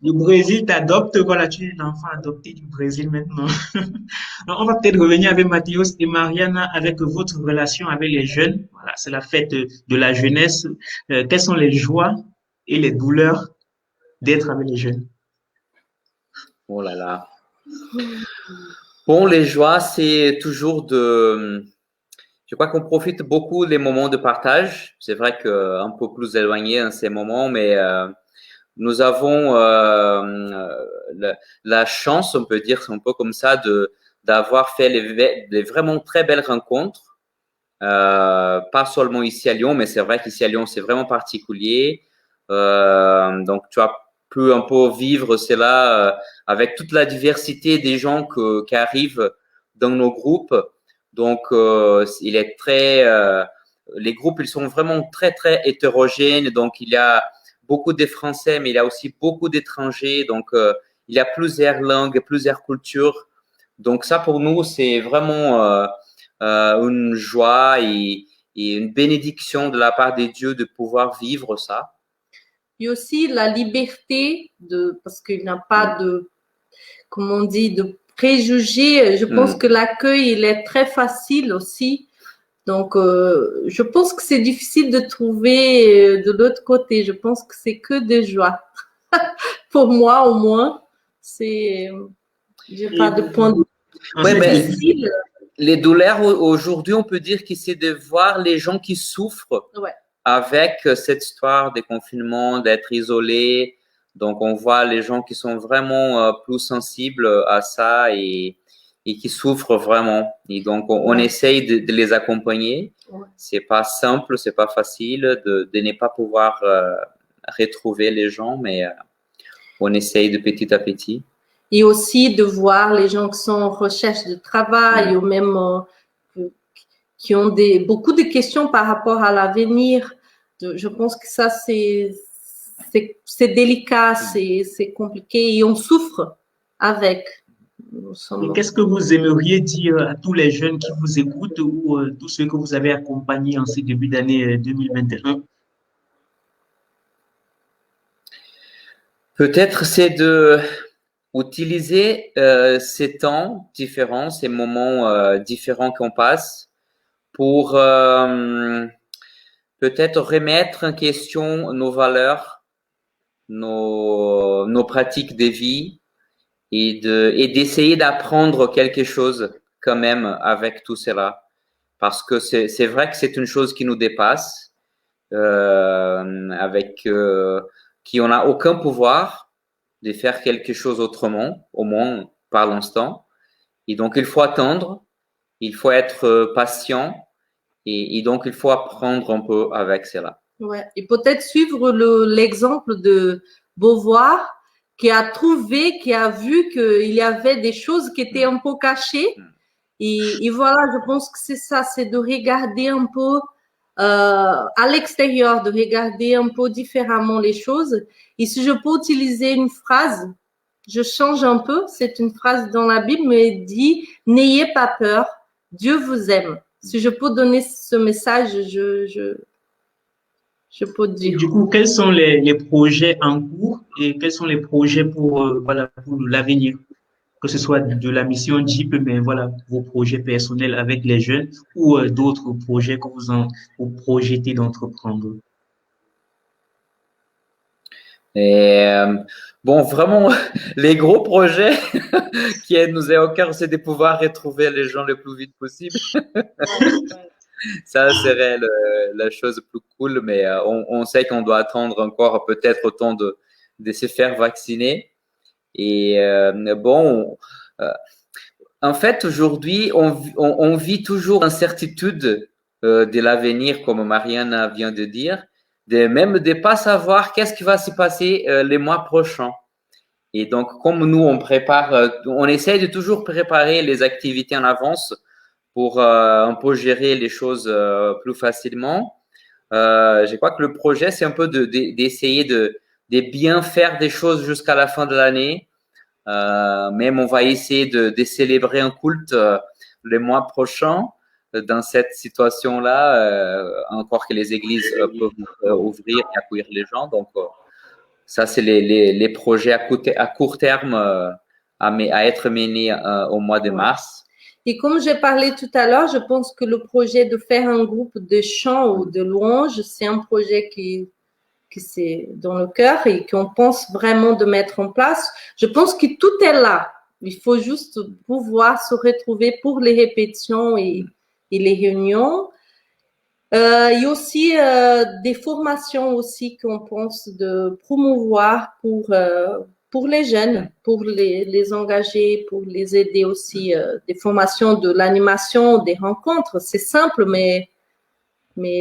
A: Le Brésil t'adopte. Voilà, tu es un enfant adopté du Brésil maintenant. Donc, on va peut-être revenir avec Mathios et Mariana avec votre relation avec les jeunes. Voilà, c'est la fête de la jeunesse. Quelles sont les joies et les douleurs d'être avec les jeunes?
C: Oh là là. Bon, les joies, c'est toujours de... Je crois qu'on profite beaucoup des moments de partage. C'est vrai qu'un peu plus éloigné en ces moments, mais nous avons la chance, on peut dire, c'est un peu comme ça, d'avoir fait des vraiment très belles rencontres. Pas seulement ici à Lyon, mais c'est vrai qu'ici à Lyon, c'est vraiment particulier. Donc, tu as pu un peu vivre cela avec toute la diversité des gens qui arrivent dans nos groupes. Donc, il est très, les groupes, ils sont vraiment très, très hétérogènes. Donc, il y a beaucoup de Français, mais il y a aussi beaucoup d'étrangers. Donc, il y a plusieurs langues, plusieurs cultures. Donc, ça, pour nous, c'est vraiment une joie et une bénédiction de la part de Dieu de pouvoir vivre ça.
B: Et aussi la liberté parce qu'il n'y a pas de, comment on dit, de préjugés. Je pense que l'accueil, il est très facile aussi. Donc, je pense que c'est difficile de trouver de l'autre côté. Je pense que c'est que des joies. Pour moi, au moins, j'ai pas de point de
C: Ouais, mais
B: difficile.
C: les douleurs aujourd'hui, on peut dire que c'est de voir les gens qui souffrent avec cette histoire des confinements, d'être isolés. Donc, on voit les gens qui sont vraiment plus sensibles à ça et qui souffrent vraiment. Et donc, on essaye de les accompagner. C'est pas simple, c'est pas facile de ne pas pouvoir retrouver les gens, mais on essaye de petit à petit.
B: Et aussi de voir les gens qui sont en recherche de travail ou même qui ont beaucoup de questions par rapport à l'avenir. Je pense que ça, c'est délicat, c'est compliqué et on souffre avec.
A: Et qu'est-ce que vous aimeriez dire à tous les jeunes qui vous écoutent ou tous ceux que vous avez accompagnés en ce début d'année 2021?
C: Peut-être c'est de utiliser ces temps différents, ces moments différents qu'on passe pour peut-être remettre en question nos valeurs nos pratiques de vie et d'essayer d'apprendre quelque chose quand même avec tout cela. Parce que c'est vrai que c'est une chose qui nous dépasse, qui on n'a aucun pouvoir de faire quelque chose autrement, au moins par l'instant. Et donc, il faut attendre, il faut être patient et donc, il faut apprendre un peu avec cela.
B: Ouais. Et peut-être suivre l'exemple de Beauvoir qui a trouvé, qui a vu qu'il y avait des choses qui étaient un peu cachées. Et voilà, je pense que c'est ça, c'est de regarder un peu à l'extérieur, de regarder un peu différemment les choses. Et si je peux utiliser une phrase, je change un peu, c'est une phrase dans la Bible, mais elle dit « N'ayez pas peur, Dieu vous aime ». Si je peux donner ce message, je peux dire.
A: Du coup, quels sont les projets en cours et quels sont les projets pour, voilà, pour l'avenir? Que ce soit de la mission JIP, mais voilà, vos projets personnels avec les jeunes ou d'autres projets que vous projetez d'entreprendre.
C: Et bon, vraiment, les gros projets qui nous est au cœur, c'est de pouvoir retrouver les gens le plus vite possible. Ça serait la chose plus cool, mais on sait qu'on doit attendre encore peut-être autant de se faire vacciner. Et bon, en fait, aujourd'hui, on vit toujours l'incertitude de l'avenir, comme Marianne vient de dire, même de pas savoir qu'est-ce qui va se passer les mois prochains. Et donc, comme nous, on essaie de toujours préparer les activités en avance pour un peu gérer les choses plus facilement. Je crois que le projet, c'est un peu d'essayer de bien faire des choses jusqu'à la fin de l'année. Même on va essayer de célébrer un culte le mois prochain dans cette situation-là, encore que les églises peuvent ouvrir et accueillir les gens. Donc, ça, c'est les projets à court terme à être menés au mois de mars.
B: Et comme j'ai parlé tout à l'heure, je pense que le projet de faire un groupe de chant ou de louanges, c'est un projet qui c'est dans le cœur et qu'on pense vraiment de mettre en place. Je pense que tout est là. Il faut juste pouvoir se retrouver pour les répétitions et les réunions. Il y a aussi des formations aussi qu'on pense de promouvoir pour les jeunes, pour les engager, pour les aider aussi. Des formations de l'animation, des rencontres. C'est simple, mais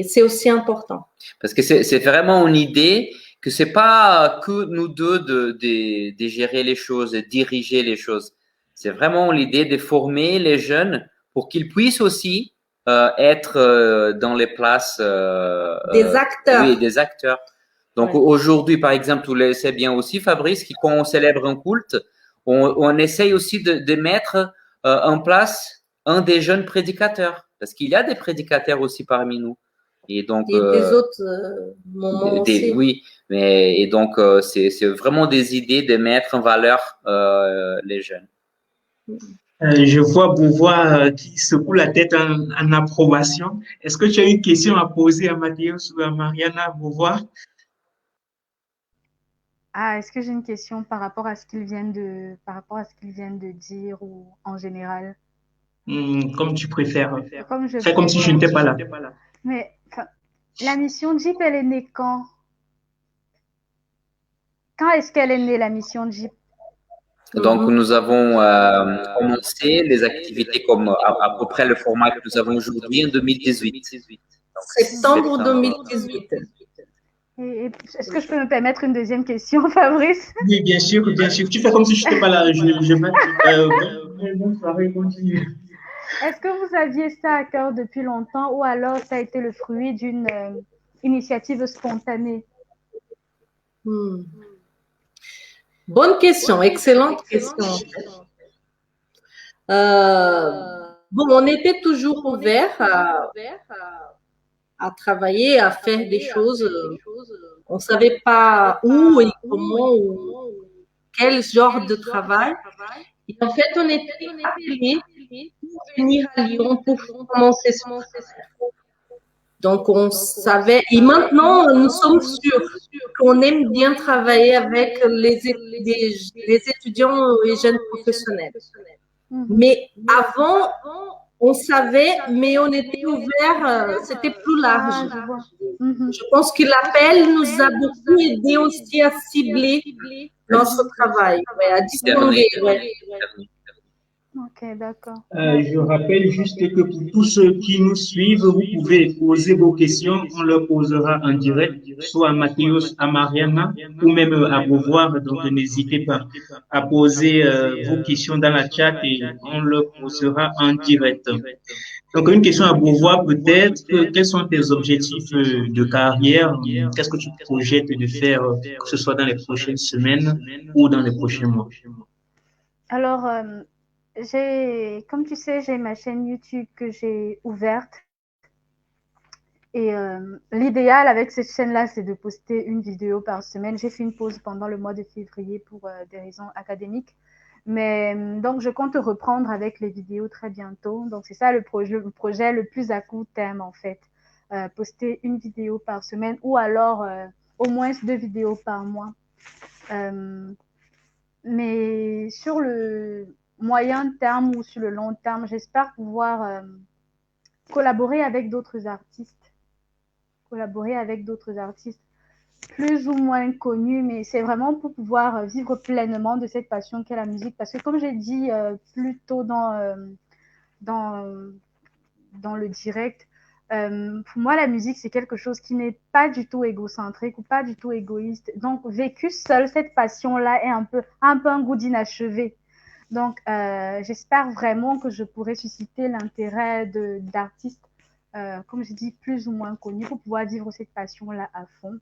B: c'est aussi important.
C: Parce que c'est vraiment une idée que c'est pas que nous deux de gérer les choses, de diriger les choses. C'est vraiment l'idée de former les jeunes pour qu'ils puissent aussi être dans les places
B: des acteurs.
C: Oui, des acteurs. Donc aujourd'hui, par exemple, vous le savez bien aussi, Fabrice, quand on célèbre un culte, on essaye aussi de mettre en place un des jeunes prédicateurs, parce qu'il y a des prédicateurs aussi parmi nous. Et donc
B: des autres moments aussi.
C: Oui, et donc c'est vraiment des idées de mettre en valeur les jeunes.
A: Je vois Beauvoir qui secoue la tête en approbation. Est-ce que tu as une question à poser à Mathéus ou à Mariana Beauvoir?
D: Ah, est-ce que j'ai une question par rapport à ce qu'ils viennent de dire ou en général?
A: Comme tu préfères.
D: Fais
A: comme si je n'étais pas là.
D: Mais la mission JIP, elle est née quand? Quand est-ce qu'elle est née, la mission JIP?
C: Donc, nous avons commencé les activités comme à peu près le format que nous avons aujourd'hui en 2018.
B: Septembre 2018.
D: Est-ce que je peux me permettre une deuxième question, Fabrice?
A: Oui, bien sûr, bien sûr. Tu fais comme si je n'étais pas là. Bonne soirée, continue.
D: Est-ce que vous aviez ça à cœur depuis longtemps ou alors ça a été le fruit d'une initiative spontanée?
B: Bonne question, excellente question. Bon, on était toujours ouvert à travailler, à faire des choses. On ne savait pas où et comment ou quel genre de travail. Et en fait, on était appelés pour venir à Lyon pour commencer ce projet. Donc, on savait. Et maintenant, nous sommes sûrs. qu'on aime bien travailler avec les étudiants et jeunes professionnels. Mais avant, on savait, mais on était ouvert, c'était plus large. Je pense que l'appel nous a beaucoup aidé aussi à cibler notre travail, à distinguer.
D: Ok, d'accord.
A: Je rappelle juste que pour tous ceux qui nous suivent, vous pouvez poser vos questions. On leur posera en direct, soit à Mathéus, à Mariana ou même à Beauvoir. Donc, n'hésitez pas à poser vos questions dans la chat et on leur posera en direct. Donc, une question à Beauvoir peut-être. Quels sont tes objectifs de carrière? Qu'est-ce que tu projettes de faire, que ce soit dans les prochaines semaines ou dans les prochains mois?
D: Alors, comme tu sais, j'ai ma chaîne YouTube que j'ai ouverte. Et l'idéal avec cette chaîne-là, c'est de poster une vidéo par semaine. J'ai fait une pause pendant le mois de février pour des raisons académiques. Mais donc, je compte reprendre avec les vidéos très bientôt. Donc, c'est ça le projet le plus à court terme, en fait. Poster une vidéo par semaine ou alors au moins 2 vidéos par mois. Mais sur le moyen terme ou sur le long terme, j'espère pouvoir collaborer avec d'autres artistes plus ou moins connus, mais c'est vraiment pour pouvoir vivre pleinement de cette passion qu'est la musique. Parce que comme j'ai dit plus tôt dans le direct, pour moi, la musique, c'est quelque chose qui n'est pas du tout égocentrique ou pas du tout égoïste. Donc, vécu seule, cette passion-là est un peu un goût d'inachevé. Donc, j'espère vraiment que je pourrai susciter l'intérêt d'artistes, comme je dis, plus ou moins connus pour pouvoir vivre cette passion-là à fond.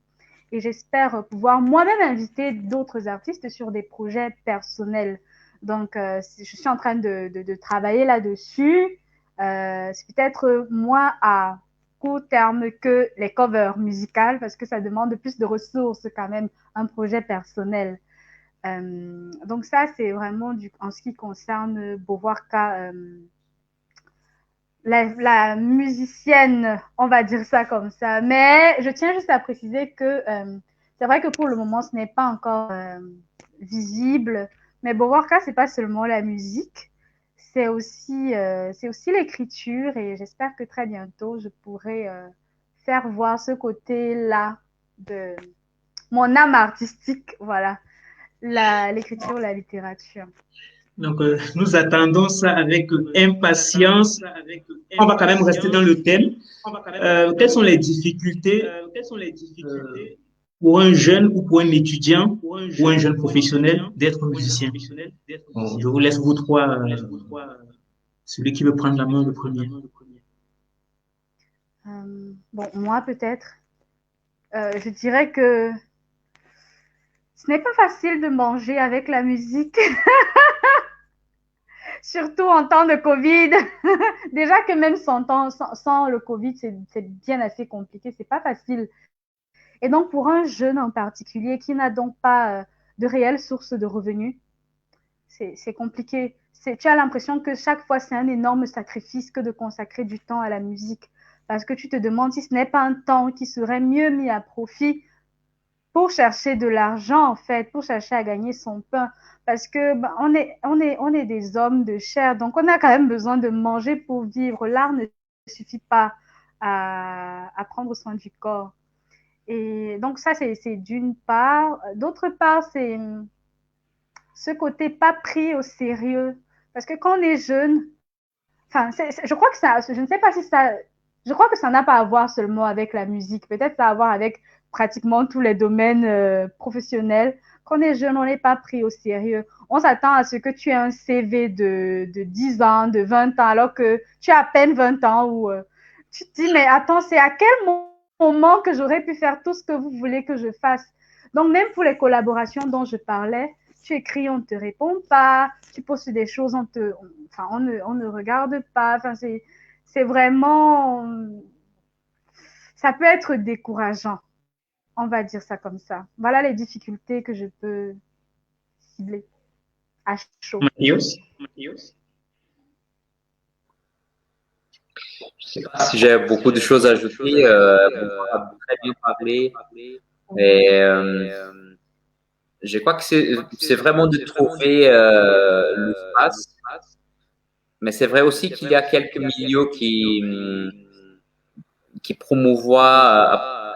D: Et j'espère pouvoir moi-même inviter d'autres artistes sur des projets personnels. Donc, je suis en train de travailler là-dessus. C'est peut-être moins à court terme que les covers musicales parce que ça demande plus de ressources quand même, un projet personnel. Donc ça, c'est vraiment en ce qui concerne Beauvoirka, la musicienne, on va dire ça comme ça. Mais je tiens juste à préciser que c'est vrai que pour le moment, ce n'est pas encore visible. Mais Beauvoirka, c'est pas seulement la musique, c'est aussi l'écriture. Et j'espère que très bientôt, je pourrai faire voir ce côté-là de mon âme artistique, voilà. L'écriture, la littérature.
A: Donc, nous attendons ça avec impatience. On va quand même rester dans le thème. Quelles sont les difficultés pour un jeune ou pour un étudiant ou un jeune professionnel d'être musicien? Bon, je vous laisse vous trois, celui qui veut prendre la main le premier.
D: Bon, moi peut-être, je dirais que ce n'est pas facile de manger avec la musique. Surtout en temps de Covid. Déjà que même sans le Covid, c'est bien assez compliqué, c'est pas facile. Et donc, pour un jeune en particulier qui n'a donc pas de réelle source de revenus, c'est compliqué. Tu as l'impression que chaque fois, c'est un énorme sacrifice que de consacrer du temps à la musique. Parce que tu te demandes si ce n'est pas un temps qui serait mieux mis à profit pour chercher de l'argent, en fait, pour chercher à gagner son pain. Parce que on est des hommes de chair, donc on a quand même besoin de manger pour vivre. L'art ne suffit pas à prendre soin du corps. Et donc ça, c'est d'une part. D'autre part, c'est ce côté pas pris au sérieux. Parce que quand on est jeune, enfin, je crois que ça, je ne sais pas si ça, je crois que ça n'a pas à voir seulement avec la musique. Peut-être ça a à voir avec pratiquement tous les domaines professionnels. Quand on est jeune, on n'est pas pris au sérieux. On s'attend à ce que tu aies un CV de 10 ans, de 20 ans, alors que tu as à peine 20 ans ou tu te dis, mais attends, c'est à quel moment que j'aurais pu faire tout ce que vous voulez que je fasse? Donc, même pour les collaborations dont je parlais, tu écris, on ne te répond pas, tu postes des choses, on ne regarde pas. Enfin, c'est vraiment, ça peut être décourageant. On va dire ça comme ça. Voilà les difficultés que je peux cibler à chaud.
A: Mathias?
C: Je sais pas si j'ai beaucoup de choses à ajouter. On a très bien parlé Et je crois que c'est vraiment de trouver l'espace. Mais c'est vrai aussi qu'il y a quelques milieux qui promouvoient,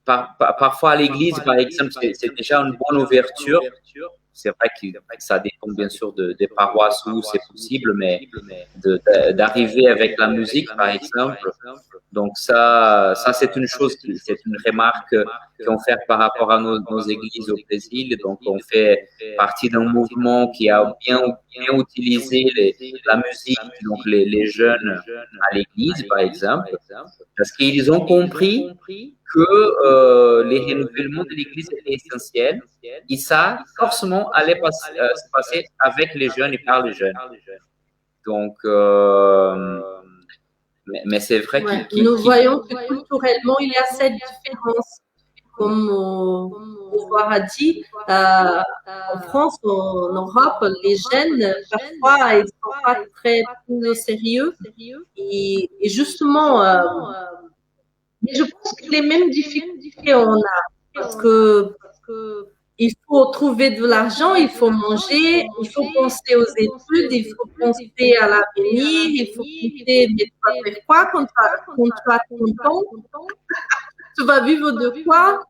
C: parfois à l'église, par exemple, c'est déjà une bonne ouverture. C'est vrai que ça dépend bien sûr des paroisses où c'est possible, mais d'arriver avec la musique, par exemple. Donc ça c'est une chose, c'est une remarque qu'on fait par rapport à nos églises au Brésil. Donc on fait partie d'un mouvement qui a bien utilisé la musique, donc les jeunes à l'église, par exemple, parce qu'ils ont compris que les renouvellements de l'Église étaient essentiels et ça, forcément, allait se passer avec les jeunes et par les jeunes. Donc, mais c'est vrai
B: nous voyons que culturellement, il y a cette différence. Comme Beauvoir a dit, en France, en Europe, les jeunes, parfois, ils ne sont pas très pris au sérieux. Et justement, mais je pense que les mêmes difficultés on a, parce que il faut trouver de l'argent, il faut manger, il faut penser aux études, il faut penser à l'avenir, il faut penser, mais tu vas faire quoi quand tu as ton temps? Tu vas vivre de quoi?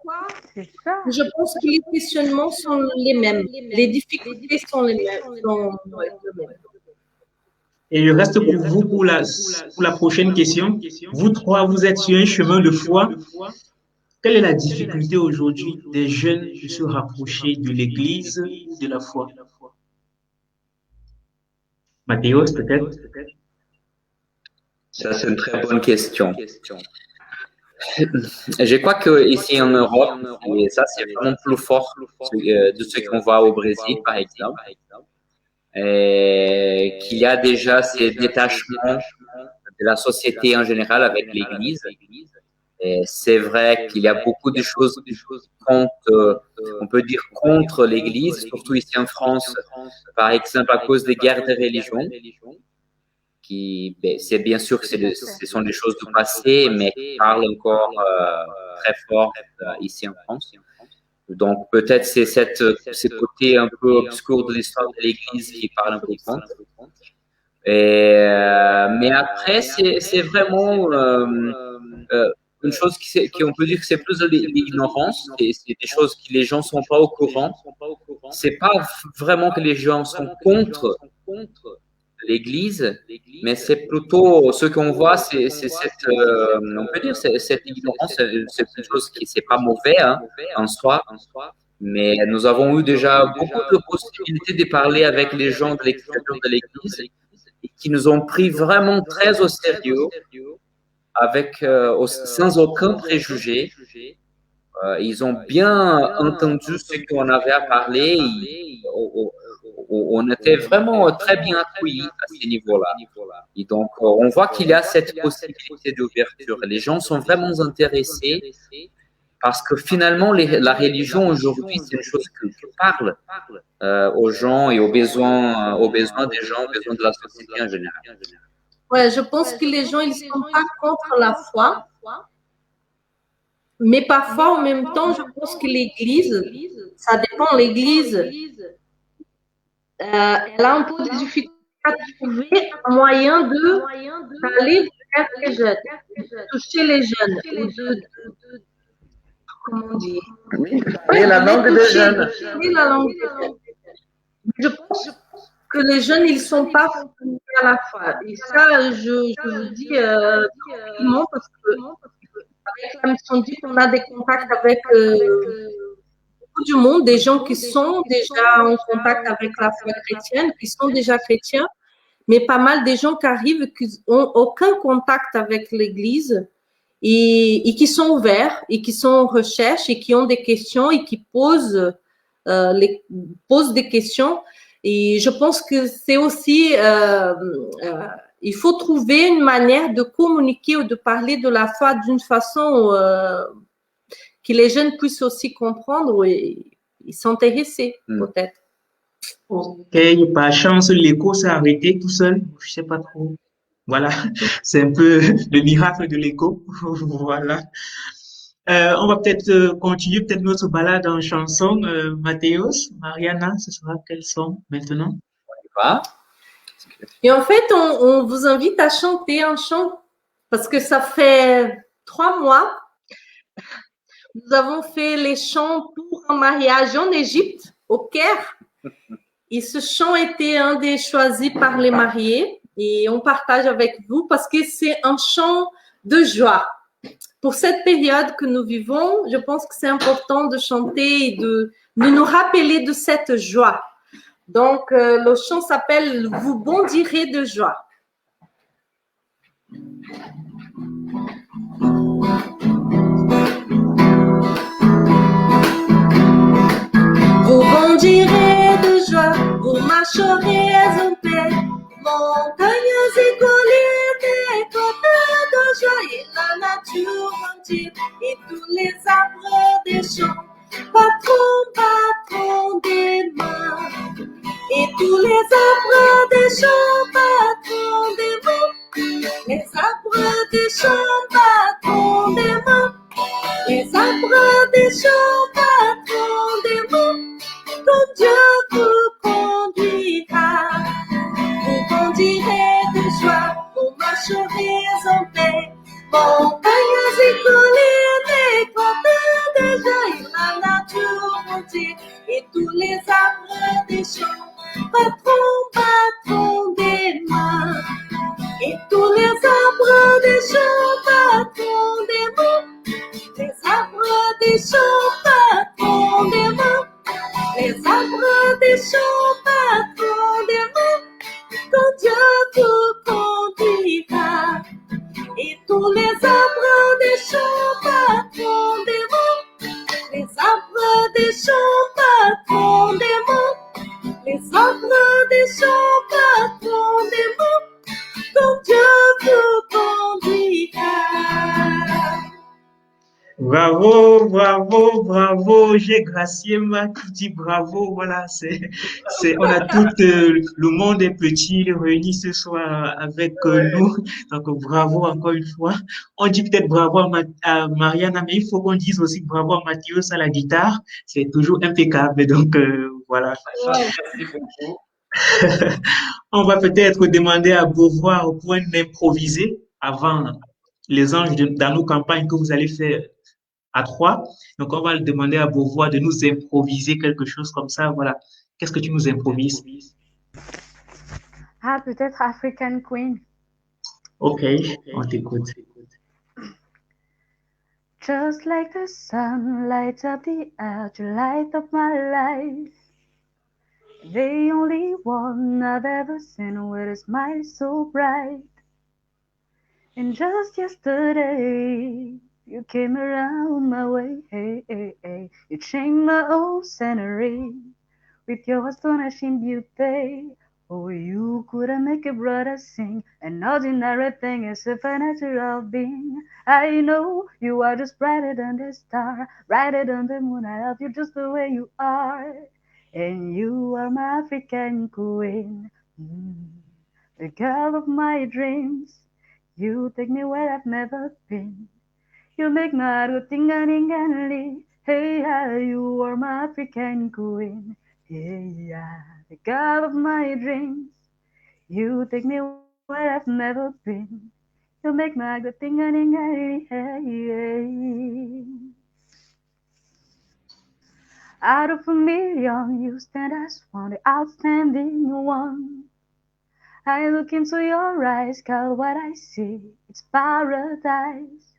D: C'est ça.
B: Je pense que les questionnements sont les mêmes, les difficultés sont les mêmes.
A: Et le reste pour vous, pour la prochaine question. Vous trois, vous êtes sur un chemin de foi. Quelle est la difficulté aujourd'hui des jeunes de se rapprocher de l'Église ou de la foi? Mathéos, peut-être?
C: Ça, c'est une très bonne question. Je crois que ici en Europe, et ça c'est vraiment plus fort de ce qu'on voit au Brésil, par exemple, qu'il y a déjà ces détachements de la société en général avec l'Église. Et c'est vrai qu'il y a beaucoup de choses contre, on peut dire contre l'Église, surtout ici en France, par exemple à cause des guerres de religion. C'est bien sûr que ce sont des choses du passé, mais qui parlent encore très fort ici en France. Donc peut-être c'est ce côté un peu obscur de l'histoire de l'Église qui parle un peu contre. Mais après c'est vraiment une chose qu'on peut dire que c'est plus de l'ignorance, c'est des choses que les gens sont pas au courant. C'est pas vraiment que les gens sont contre l'Église, mais c'est plutôt ce qu'on voit, c'est cette, on peut dire, cette ignorance, c'est une chose qui c'est pas mauvais en soi, mais nous avons eu déjà beaucoup de possibilités de parler avec les gens de l'extérieur de l'Église et qui nous ont pris vraiment très au sérieux, avec sans aucun préjugé. Ils ont bien entendu ce qu'on avait à parler. On était vraiment très bien accueillis à ce niveau-là. Et donc, on voit qu'il y a cette possibilité d'ouverture. Les gens sont vraiment intéressés parce que finalement, la religion aujourd'hui, c'est une chose qui parle aux gens et aux besoins des gens, aux besoins de la société en général.
B: Ouais, je pense que les gens, ils ne sont pas contre la foi. Mais parfois, en même temps, je pense que l'Église, ça dépend, l'Église, elle a un peu de difficulté à trouver un moyen d'aller vers les jeunes, de toucher les jeunes, comment on dit?
C: Et la langue des jeunes.
B: Oui, la langue des jeunes. Je pense que les jeunes, ils ne sont pas formés à la foi. Et ça, je le dis tranquillement parce que avec la mission dit qu'on a des contacts avec beaucoup du monde, des gens qui sont déjà en contact avec la foi chrétienne, qui sont déjà chrétiens, mais pas mal des gens qui arrivent qui n'ont aucun contact avec l'Église et qui sont ouverts et qui sont en recherche et qui ont des questions et qui posent des questions. Et je pense que c'est aussi, il faut trouver une manière de communiquer ou de parler de la foi d'une façon que les jeunes puissent aussi comprendre et s'intéresser, peut-être.
A: Ok, par chance, l'écho s'est arrêté tout seul. Je sais pas trop. Voilà, c'est un peu le miracle de l'écho. Voilà. On va peut-être continuer peut-être notre balade en chanson. Mathéos, Mariana, ce sera quel son maintenant?
C: Va.
B: Et en fait, on vous invite à chanter un chant parce que ça fait 3 mois. Nous avons fait les chants pour un mariage en Égypte, au Caire. Et ce chant était un des choisis par les mariés. Et on partage avec vous parce que c'est un chant de joie. Pour cette période que nous vivons, je pense que c'est important de chanter et de nous rappeler de cette joie. Donc, le chant s'appelle « Vous bondirez de joie ». Vous bondirez de joie, vous marcherez en paix, montagnes et collines et côtes de joie, et la nature entière, et tous les arbres des champs, battront des mains, et tous les arbres des champs battront des mains, les arbres des champs battront des mains, les arbres des champs battront des mains. Quand Dieu vous conduira, vous conduirez de joie, vous marcherez en paix. Montagnes et collines et côtes de joie, et la nature entière, et tous les arbres des champs battront des mains. Et tous les arbres des champs battront des mains. Les arbres des champs battront des mains. Les arbres des champs battront des mains, quand Dieu vous conduira. Et tous les arbres des champs battront des mains. Les arbres des champs battront des mains. Les arbres des champs battront des mains, quand Dieu vous conduira.
A: Bravo, bravo, bravo. J'ai gracié ma qui dit bravo. Voilà, on a tout, le monde est petit réuni ce soir avec nous. Donc, bravo encore une fois. On dit peut-être bravo à Mariana, mais il faut qu'on dise aussi bravo à Mathieu à la guitare. C'est toujours impeccable. Donc, voilà.
C: Merci beaucoup.
A: On va peut-être demander à Beauvoir au point d'improviser avant les anges dans nos campagnes que vous allez faire à 3. Donc, on va le demander à Beauvoir de nous improviser quelque chose comme ça. Voilà. Qu'est-ce que tu nous improvises?
D: Ah, peut-être African Queen.
A: Ok, on t'écoute.
D: Just like the sun lights up the earth, you light up my life. The only one I've ever seen with a smile so bright. And just yesterday, you came around my way. Hey, hey, hey. You changed my whole scenery with your astonishing beauty. Oh, you could make a brother sing. An ordinary thing is a supernatural being. I know you are just brighter than the star, brighter than the moon. I love you just the way you are. And you are my African queen, the girl of my dreams. You take me where I've never been. You make my heart go ting-a-ling-a-ling. Hey, yeah, you are my African queen. Hey, yeah, the girl of my dreams. You take me where I've never been. You make my heart go ting-a-ling-a-ling. Hey, hey. Out of a million, you stand as one, the outstanding one. I look into your eyes, girl, what I see, it's paradise.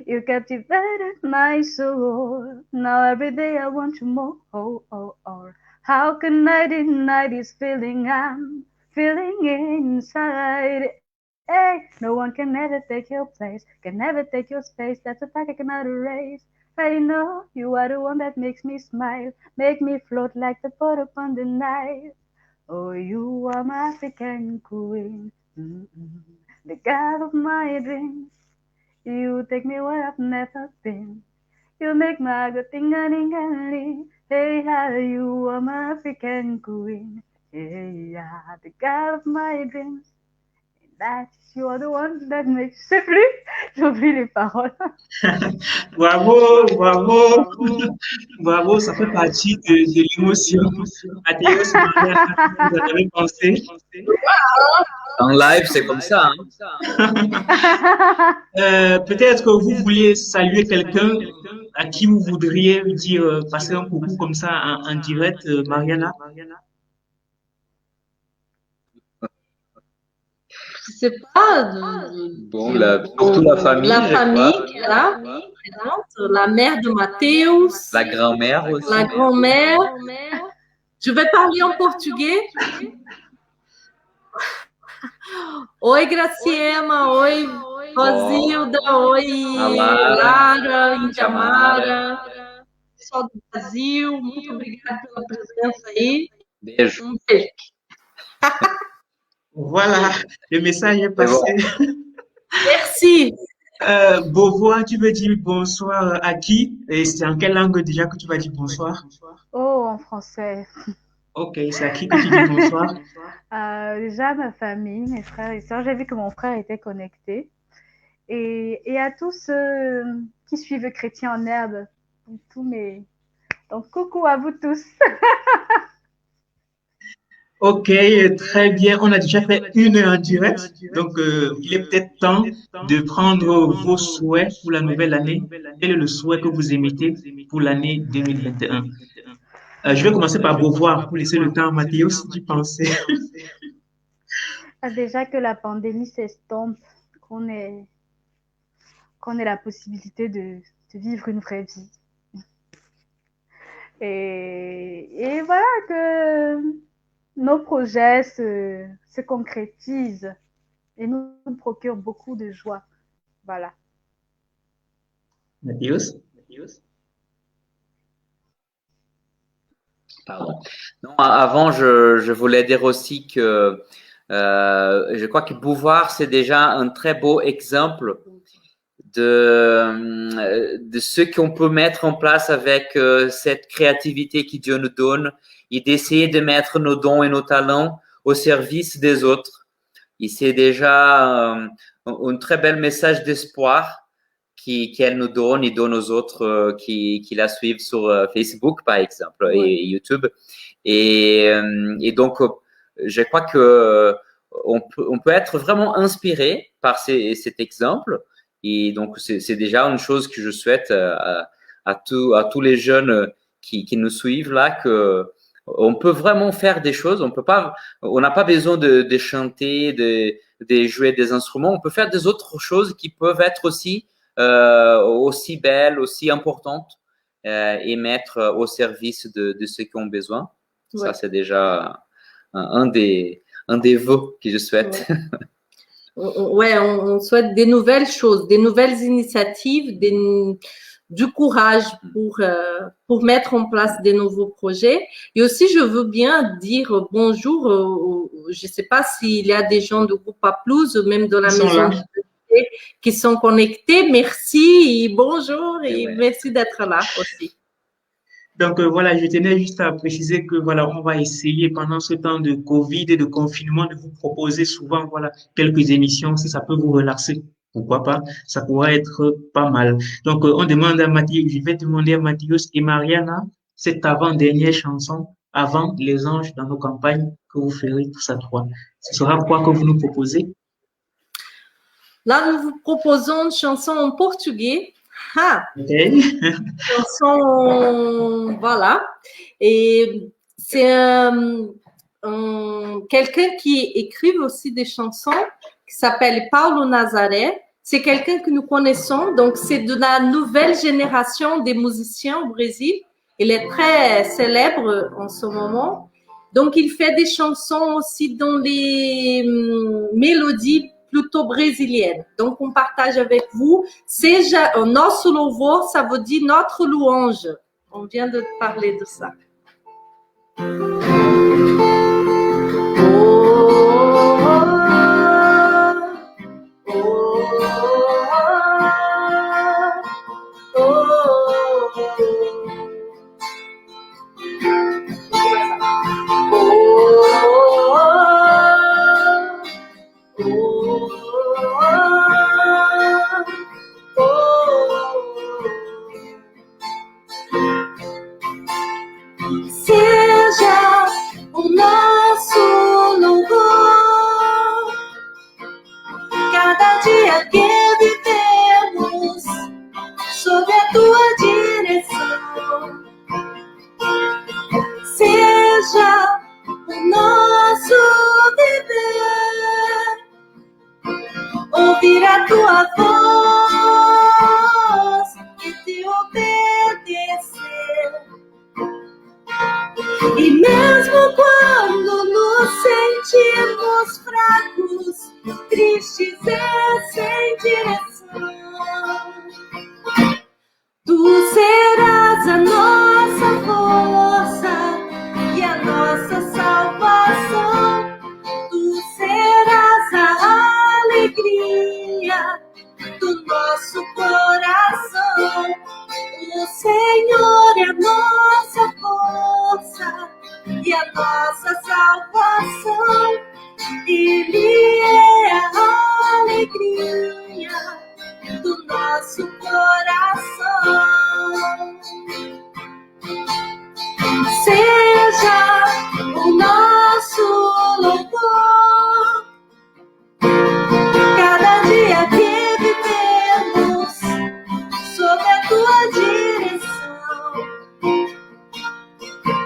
D: You captivated my soul. Now every day I want you more. Oh, oh, oh. How can I deny this feeling I'm feeling inside? Hey, no one can ever take your place, can never take your space. That's a fact I cannot erase. I know you are the one that makes me smile, make me float like the boat upon the Nile. Oh, you are my African queen, the girl of my dreams. You take me where I've never been. You make my heart go ting-a-ling-a-ling. Hey, how you are my African queen. Hey, yeah, the girl of my dreams. that you are the one that makes. Je sais plus, j'oublie les paroles.
A: Bravo, bravo, bravo, ça fait partie de l'émotion. Mathéos, Mariana, vous en avez pensé?
C: En live, c'est comme ça. Hein.
A: Peut-être que vous vouliez saluer quelqu'un à qui vous voudriez dire, passer un coucou comme ça en direct, Mariana.
B: Je sais pas.
C: Bon, surtout la famille.
B: La famille qui est là, présente, la mère de Mathéos.
C: La grand-mère aussi.
B: La grand-mère. Je vais parler en portugais. Oi, Graciema. Oi, Rosilda. Oi, Lara, Indiamara. Pessoal do Brasil, muito obrigada pela presença aí.
C: Beijo.
B: Beijo.
A: Voilà, le message est passé.
B: Merci.
A: Beauvoir, tu veux dire bonsoir à qui? Et c'est en quelle langue déjà que tu vas dire bonsoir?
D: Oh, en français.
A: Ok, c'est à qui que tu dis bonsoir?
D: Déjà ma famille, mes frères et sœurs. J'ai vu que mon frère était connecté. Et à tous ceux qui suivent Chrétien en herbe. Donc, coucou à vous tous.
A: Ok, très bien. On a déjà fait 1 heure en direct. Donc, il est peut-être temps de prendre vos souhaits pour la nouvelle année. Quel est le souhait que vous émettez pour l'année 2021? Je vais commencer par Beauvoir pour laisser le temps à Mathéos d'y penser.
D: Déjà que la pandémie s'estompe, qu'on ait la possibilité de vivre une vraie vie. Et voilà, que nos projets se concrétisent et nous procurent beaucoup de joie. Voilà.
A: Mathéos?
C: Pardon. Non, avant, je voulais dire aussi que je crois que Beauvoir, c'est déjà un très beau exemple de ce qu'on peut mettre en place avec cette créativité que Dieu nous donne et d'essayer de mettre nos dons et nos talents au service des autres. Et c'est déjà un très bel message d'espoir qu'elle nous donne et donne aux autres qui la suivent sur Facebook, par exemple, et YouTube. Et donc, je crois que on peut être vraiment inspiré par cet exemple. Et donc, c'est déjà une chose que je souhaite à tous les jeunes qui nous suivent là, que on peut vraiment faire des choses. On n'a pas besoin de chanter, de jouer des instruments. On peut faire des autres choses qui peuvent être aussi belles, aussi importantes et mettre au service de ceux qui ont besoin. Ouais. Ça, c'est déjà un des vœux que je souhaite.
B: Ouais. On souhaite des nouvelles choses, des nouvelles initiatives, du courage pour mettre en place des nouveaux projets. Et aussi, je veux bien dire bonjour. Je ne sais pas s'il y a des gens du groupe A+, ou même de la maison qui sont connectés. Merci et bonjour et merci d'être là aussi.
A: Donc voilà, je tenais juste à préciser que voilà, on va essayer pendant ce temps de Covid et de confinement de vous proposer souvent voilà quelques émissions si ça peut vous relaxer. Pourquoi pas? Ça pourrait être pas mal. Donc on demande à Mathieu, je vais demander à Mathios et Mariana cette avant-dernière chanson avant les anges dans nos campagnes que vous ferez tous à trois. Ce sera quoi que vous nous proposez?
B: Là, nous vous proposons une chanson en portugais.
A: Okay.
B: Chanson, voilà. Et c'est quelqu'un qui écrit aussi des chansons, qui s'appelle Paulo Nazaré. C'est quelqu'un que nous connaissons, donc c'est de la nouvelle génération des musiciens au Brésil. Il est très célèbre en ce moment. Donc, il fait des chansons aussi dans les mélodies plutôt brésilienne. Donc, on partage avec vous. Seja nosso louvor, ça veut dire notre louange. On vient de parler de ça. Oh dia que vivemos sob a tua direção, seja o nosso viver, ouvir a tua voz e te obedecer. E mesmo quando nos sentimos fracos, tristes e sem direção, tu serás a nossa força e a nossa salvação. Tu serás a alegria do nosso coração. O Senhor é a nossa força e a nossa salvação. Ele é a alegria do nosso coração. Seja o nosso louvor cada dia que vivemos sob a tua direção.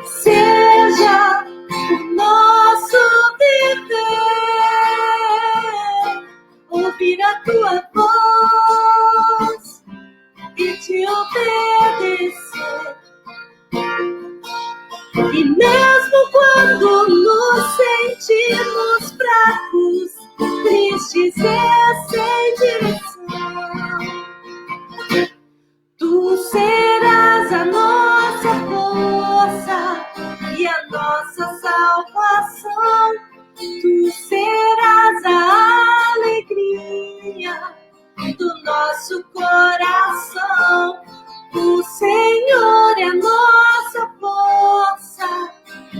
B: Seja o nosso viver, ouvir a tua voz e te obedecer. E mesmo quando nos sentimos fracos, tristes e sem direção, tu serás a nossa força e a nossa salvação. Tu serás a alegria do nosso coração. O Senhor é a nossa força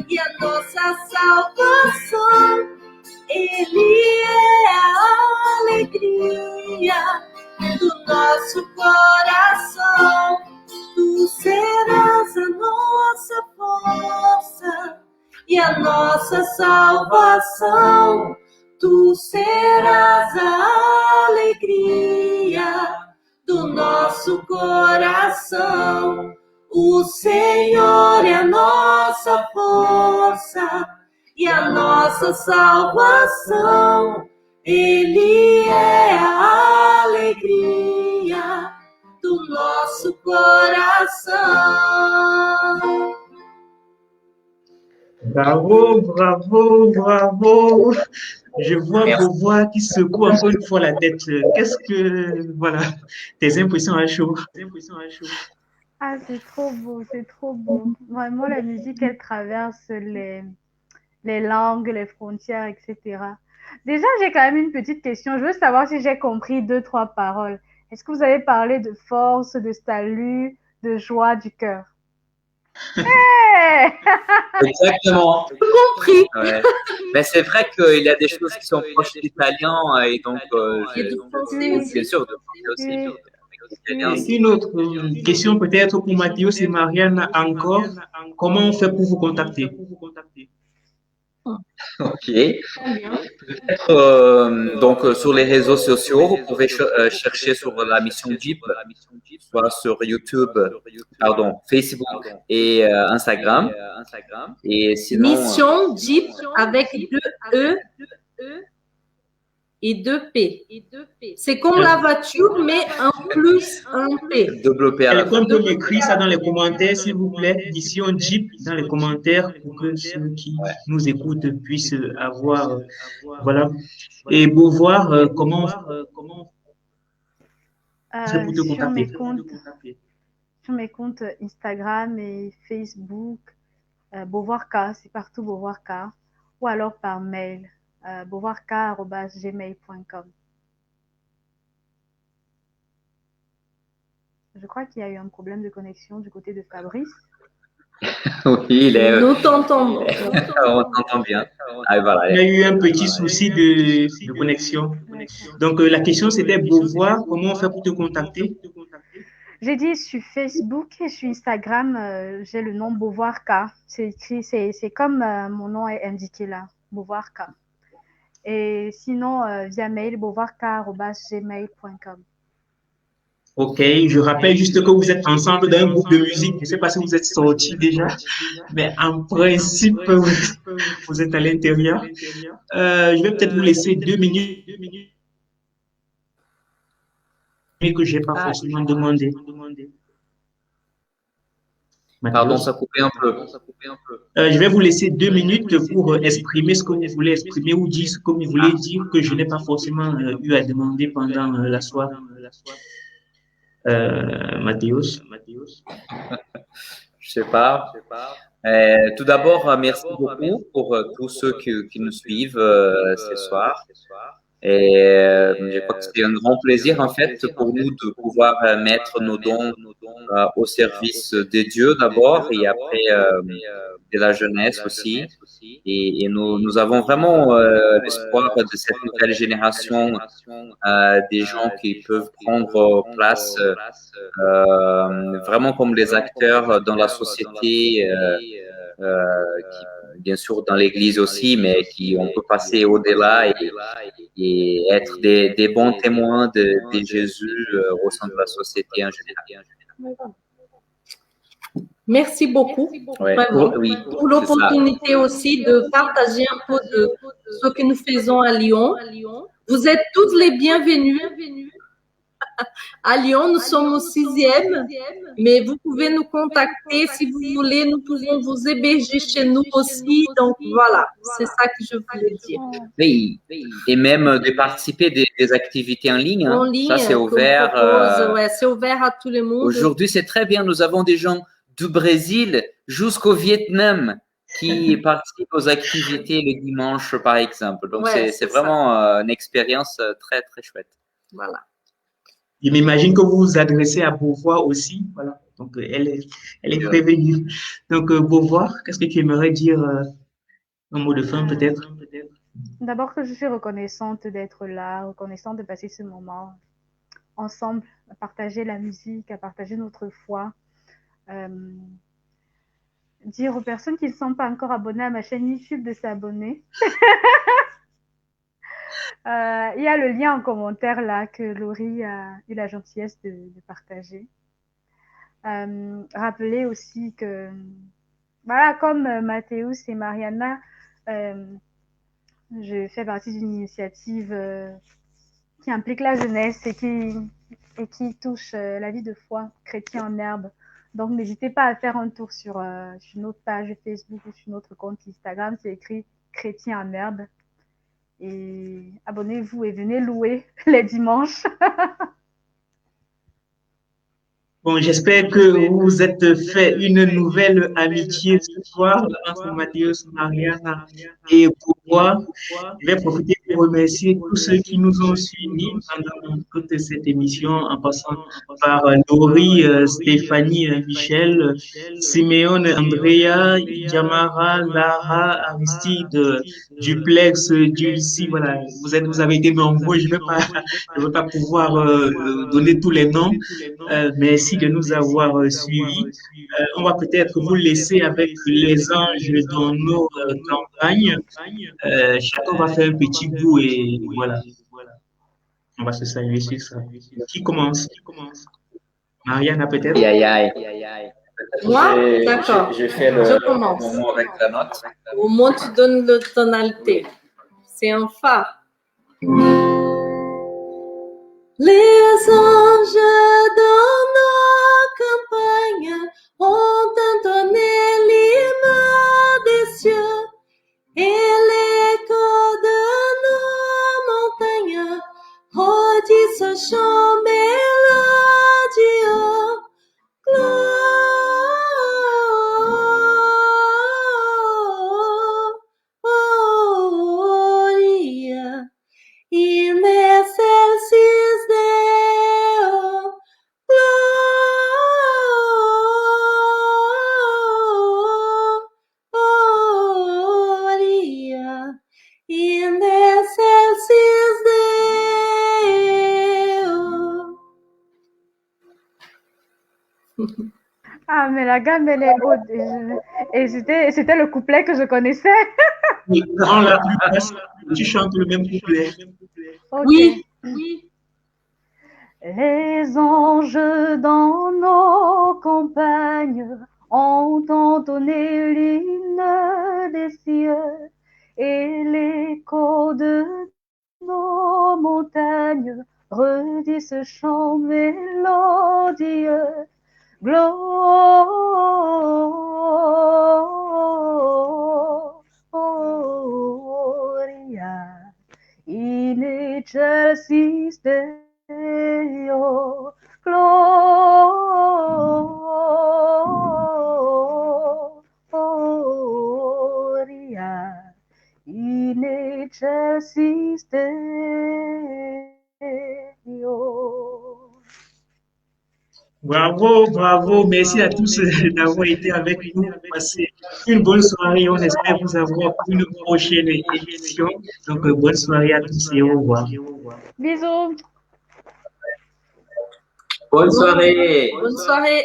B: e a nossa salvação. Ele é a alegria do nosso coração. Tu serás a nossa força e a nossa salvação. Tu serás a alegria do nosso coração. O Senhor é a nossa força e a nossa salvação. Ele é a alegria do nosso coração.
A: Bravo, bravo, bravo. Je vois vos voix qui secouent encore une fois la tête. Qu'est-ce que, voilà, tes impressions à chaud.
D: Ah, c'est trop beau, c'est trop beau. Vraiment, la musique, elle traverse les langues, les frontières, etc. Déjà, j'ai quand même une petite question. Je veux savoir si j'ai compris 2-3 paroles. Est-ce que vous avez parlé de force, de salut, de joie du cœur? Hey!
C: Exactement.
B: Compris.
C: Ouais. Mais c'est vrai qu'il y a des choses qui sont proches de l'italien et donc bien sûr de français aussi.
D: Oui.
A: Et une autre question peut-être pour Mathieu et Marianne encore. Comment on fait pour vous contacter?
C: Ok. Peut-être donc sur les réseaux sociaux, vous pouvez chercher sur la mission Jeep, soit sur YouTube, Facebook et Instagram. Et sinon,
B: Mission Jeep avec 2 E et 2 P. C'est comme la voiture, mais un plus un P.
C: Double P à la fin.
A: Quelqu'un peut m'écrire ça dans les commentaires, s'il vous plaît. Mission Jeep dans les commentaires pour que ceux qui nous écoutent puissent avoir. Voilà. Et pour voir comment c'est pour te contacter.
D: Sur mes comptes Instagram et Facebook, Beauvoirka, c'est partout Beauvoirka, ou alors par mail, beauvoirka@gmail.com. Je crois qu'il y a eu un problème de connexion du côté de Fabrice.
C: Oui, il est.
B: Nous t'entendons.
C: On t'entend bien. Ah, voilà.
A: Il y a eu un petit souci de connexion. Donc, la question, c'était Beauvoir. Comment on fait pour te contacter?
D: J'ai dit sur Facebook et sur Instagram, j'ai le nom Beauvoirka. C'est comme mon nom est indiqué là, Beauvoirka. Et sinon, via mail, beauvoirk@gmail.com.
A: Ok, je rappelle juste que vous êtes ensemble dans un groupe de musique. Je ne sais pas si vous êtes sortis déjà, mais en principe, vous êtes à l'intérieur. Je vais peut-être vous laisser 2 minutes que je n'ai pas forcément demandé.
C: Pardon, ça
A: Mathéos.
C: coupait un peu.
A: Je vais vous laisser 2 minutes pour exprimer ce que vous voulez exprimer ou dire ce que vous voulez dire que je n'ai pas forcément eu à demander pendant la soirée. Mathéos.
C: Je sais pas. Tout d'abord, merci beaucoup pour tous ceux qui nous suivent ce soir. Et je crois que c'est un grand plaisir en fait pour nous de pouvoir mettre nos dons au service de Dieu d'abord et après de la jeunesse aussi. Et nous avons vraiment l'espoir de cette nouvelle génération des gens qui peuvent prendre place vraiment comme des acteurs dans la société, qui, bien sûr dans l'Église aussi, mais qui on peut passer au-delà et être des bons témoins de Jésus au sein de la société en général.
B: Merci beaucoup vraiment, pour l'opportunité aussi de partager un peu de ce que nous faisons à Lyon. Vous êtes tous les bienvenus. À Lyon, nous sommes au 6e, mais vous pouvez nous contacter si vous voulez. Nous pouvons vous héberger chez nous aussi. Donc voilà, c'est ça que je voulais dire.
C: Oui, et même de participer des activités en ligne.
B: En ligne,
C: ça c'est ouvert.
B: C'est ouvert à tout le monde.
C: Aujourd'hui, c'est très bien. Nous avons des gens du Brésil jusqu'au Vietnam qui participent aux activités le dimanche, par exemple. Donc c'est vraiment une expérience très très chouette.
B: Voilà.
A: Je m'imagine que vous vous adressez à Beauvoir aussi. Voilà. Donc, elle est prévenue. Donc, Beauvoir, qu'est-ce que tu aimerais dire un mot de fin peut-être?
D: D'abord que je suis reconnaissante d'être là, reconnaissante de passer ce moment ensemble, à partager la musique, à partager notre foi. Dire aux personnes qui ne sont pas encore abonnées à ma chaîne YouTube de s'abonner. Il y a le lien en commentaire là que Laurie a eu la gentillesse de partager. Rappeler aussi que, voilà, comme Mathéus et Mariana, je fais partie d'une initiative qui implique la jeunesse et qui touche la vie de foi chrétien en herbe. Donc, n'hésitez pas à faire un tour sur notre page Facebook ou sur notre compte Instagram. C'est écrit Chrétien en herbe. Et abonnez-vous et venez louer les dimanches.
A: Bon, j'espère que vous vous êtes fait une nouvelle amitié ce soir entre Mathéus, Mariana et Beauvoir. Je vais profiter pour remercier tous ceux qui nous ont suivis pendant toute cette émission, en passant par Laurie, Stéphanie, Michel, Siméon, Andrea, Yamara, Lara, Aristide, Duplex, Dulcie. Voilà, vous avez été nombreux. Je ne vais pas pouvoir donner tous les noms. Merci de nous avoir suivis. On va peut-être vous laisser avec les anges dans nos campagnes. Chacun va faire un petit bout et voilà. On va se saluer sur ça. Qui commence? Mariana peut-être?
B: Moi? D'accord. Je commence.
C: Moment avec la note.
B: Au moins, tu donnes la tonalité. C'est un fa. Les anges dans nos campagnes ont entonné l'hymne des cieux et l'écho de nos montagnes redit ce chant mélodieux. Gloria in excelsis Deo. Gloria in excelsis Deo.
D: Ah, mais la gamme, elle est haute. Et c'était le couplet que je connaissais.
A: Oui, prends la plus basse. Tu chantes le même couplet.
D: Ok.
B: Oui, oui.
D: Les anges dans nos campagnes ont entonné l'hymne des cieux et l'écho de nos montagnes redit ce chant mélodieux. Gloria in excelsis Deo. Gloria in excelsis Deo.
A: Bravo, bravo. Merci à tous d'avoir été avec nous. Passez une bonne soirée. On espère vous avoir pour une prochaine émission. Donc, bonne soirée à tous et au revoir.
D: Bisous.
C: Bonne soirée.
B: Bonne soirée.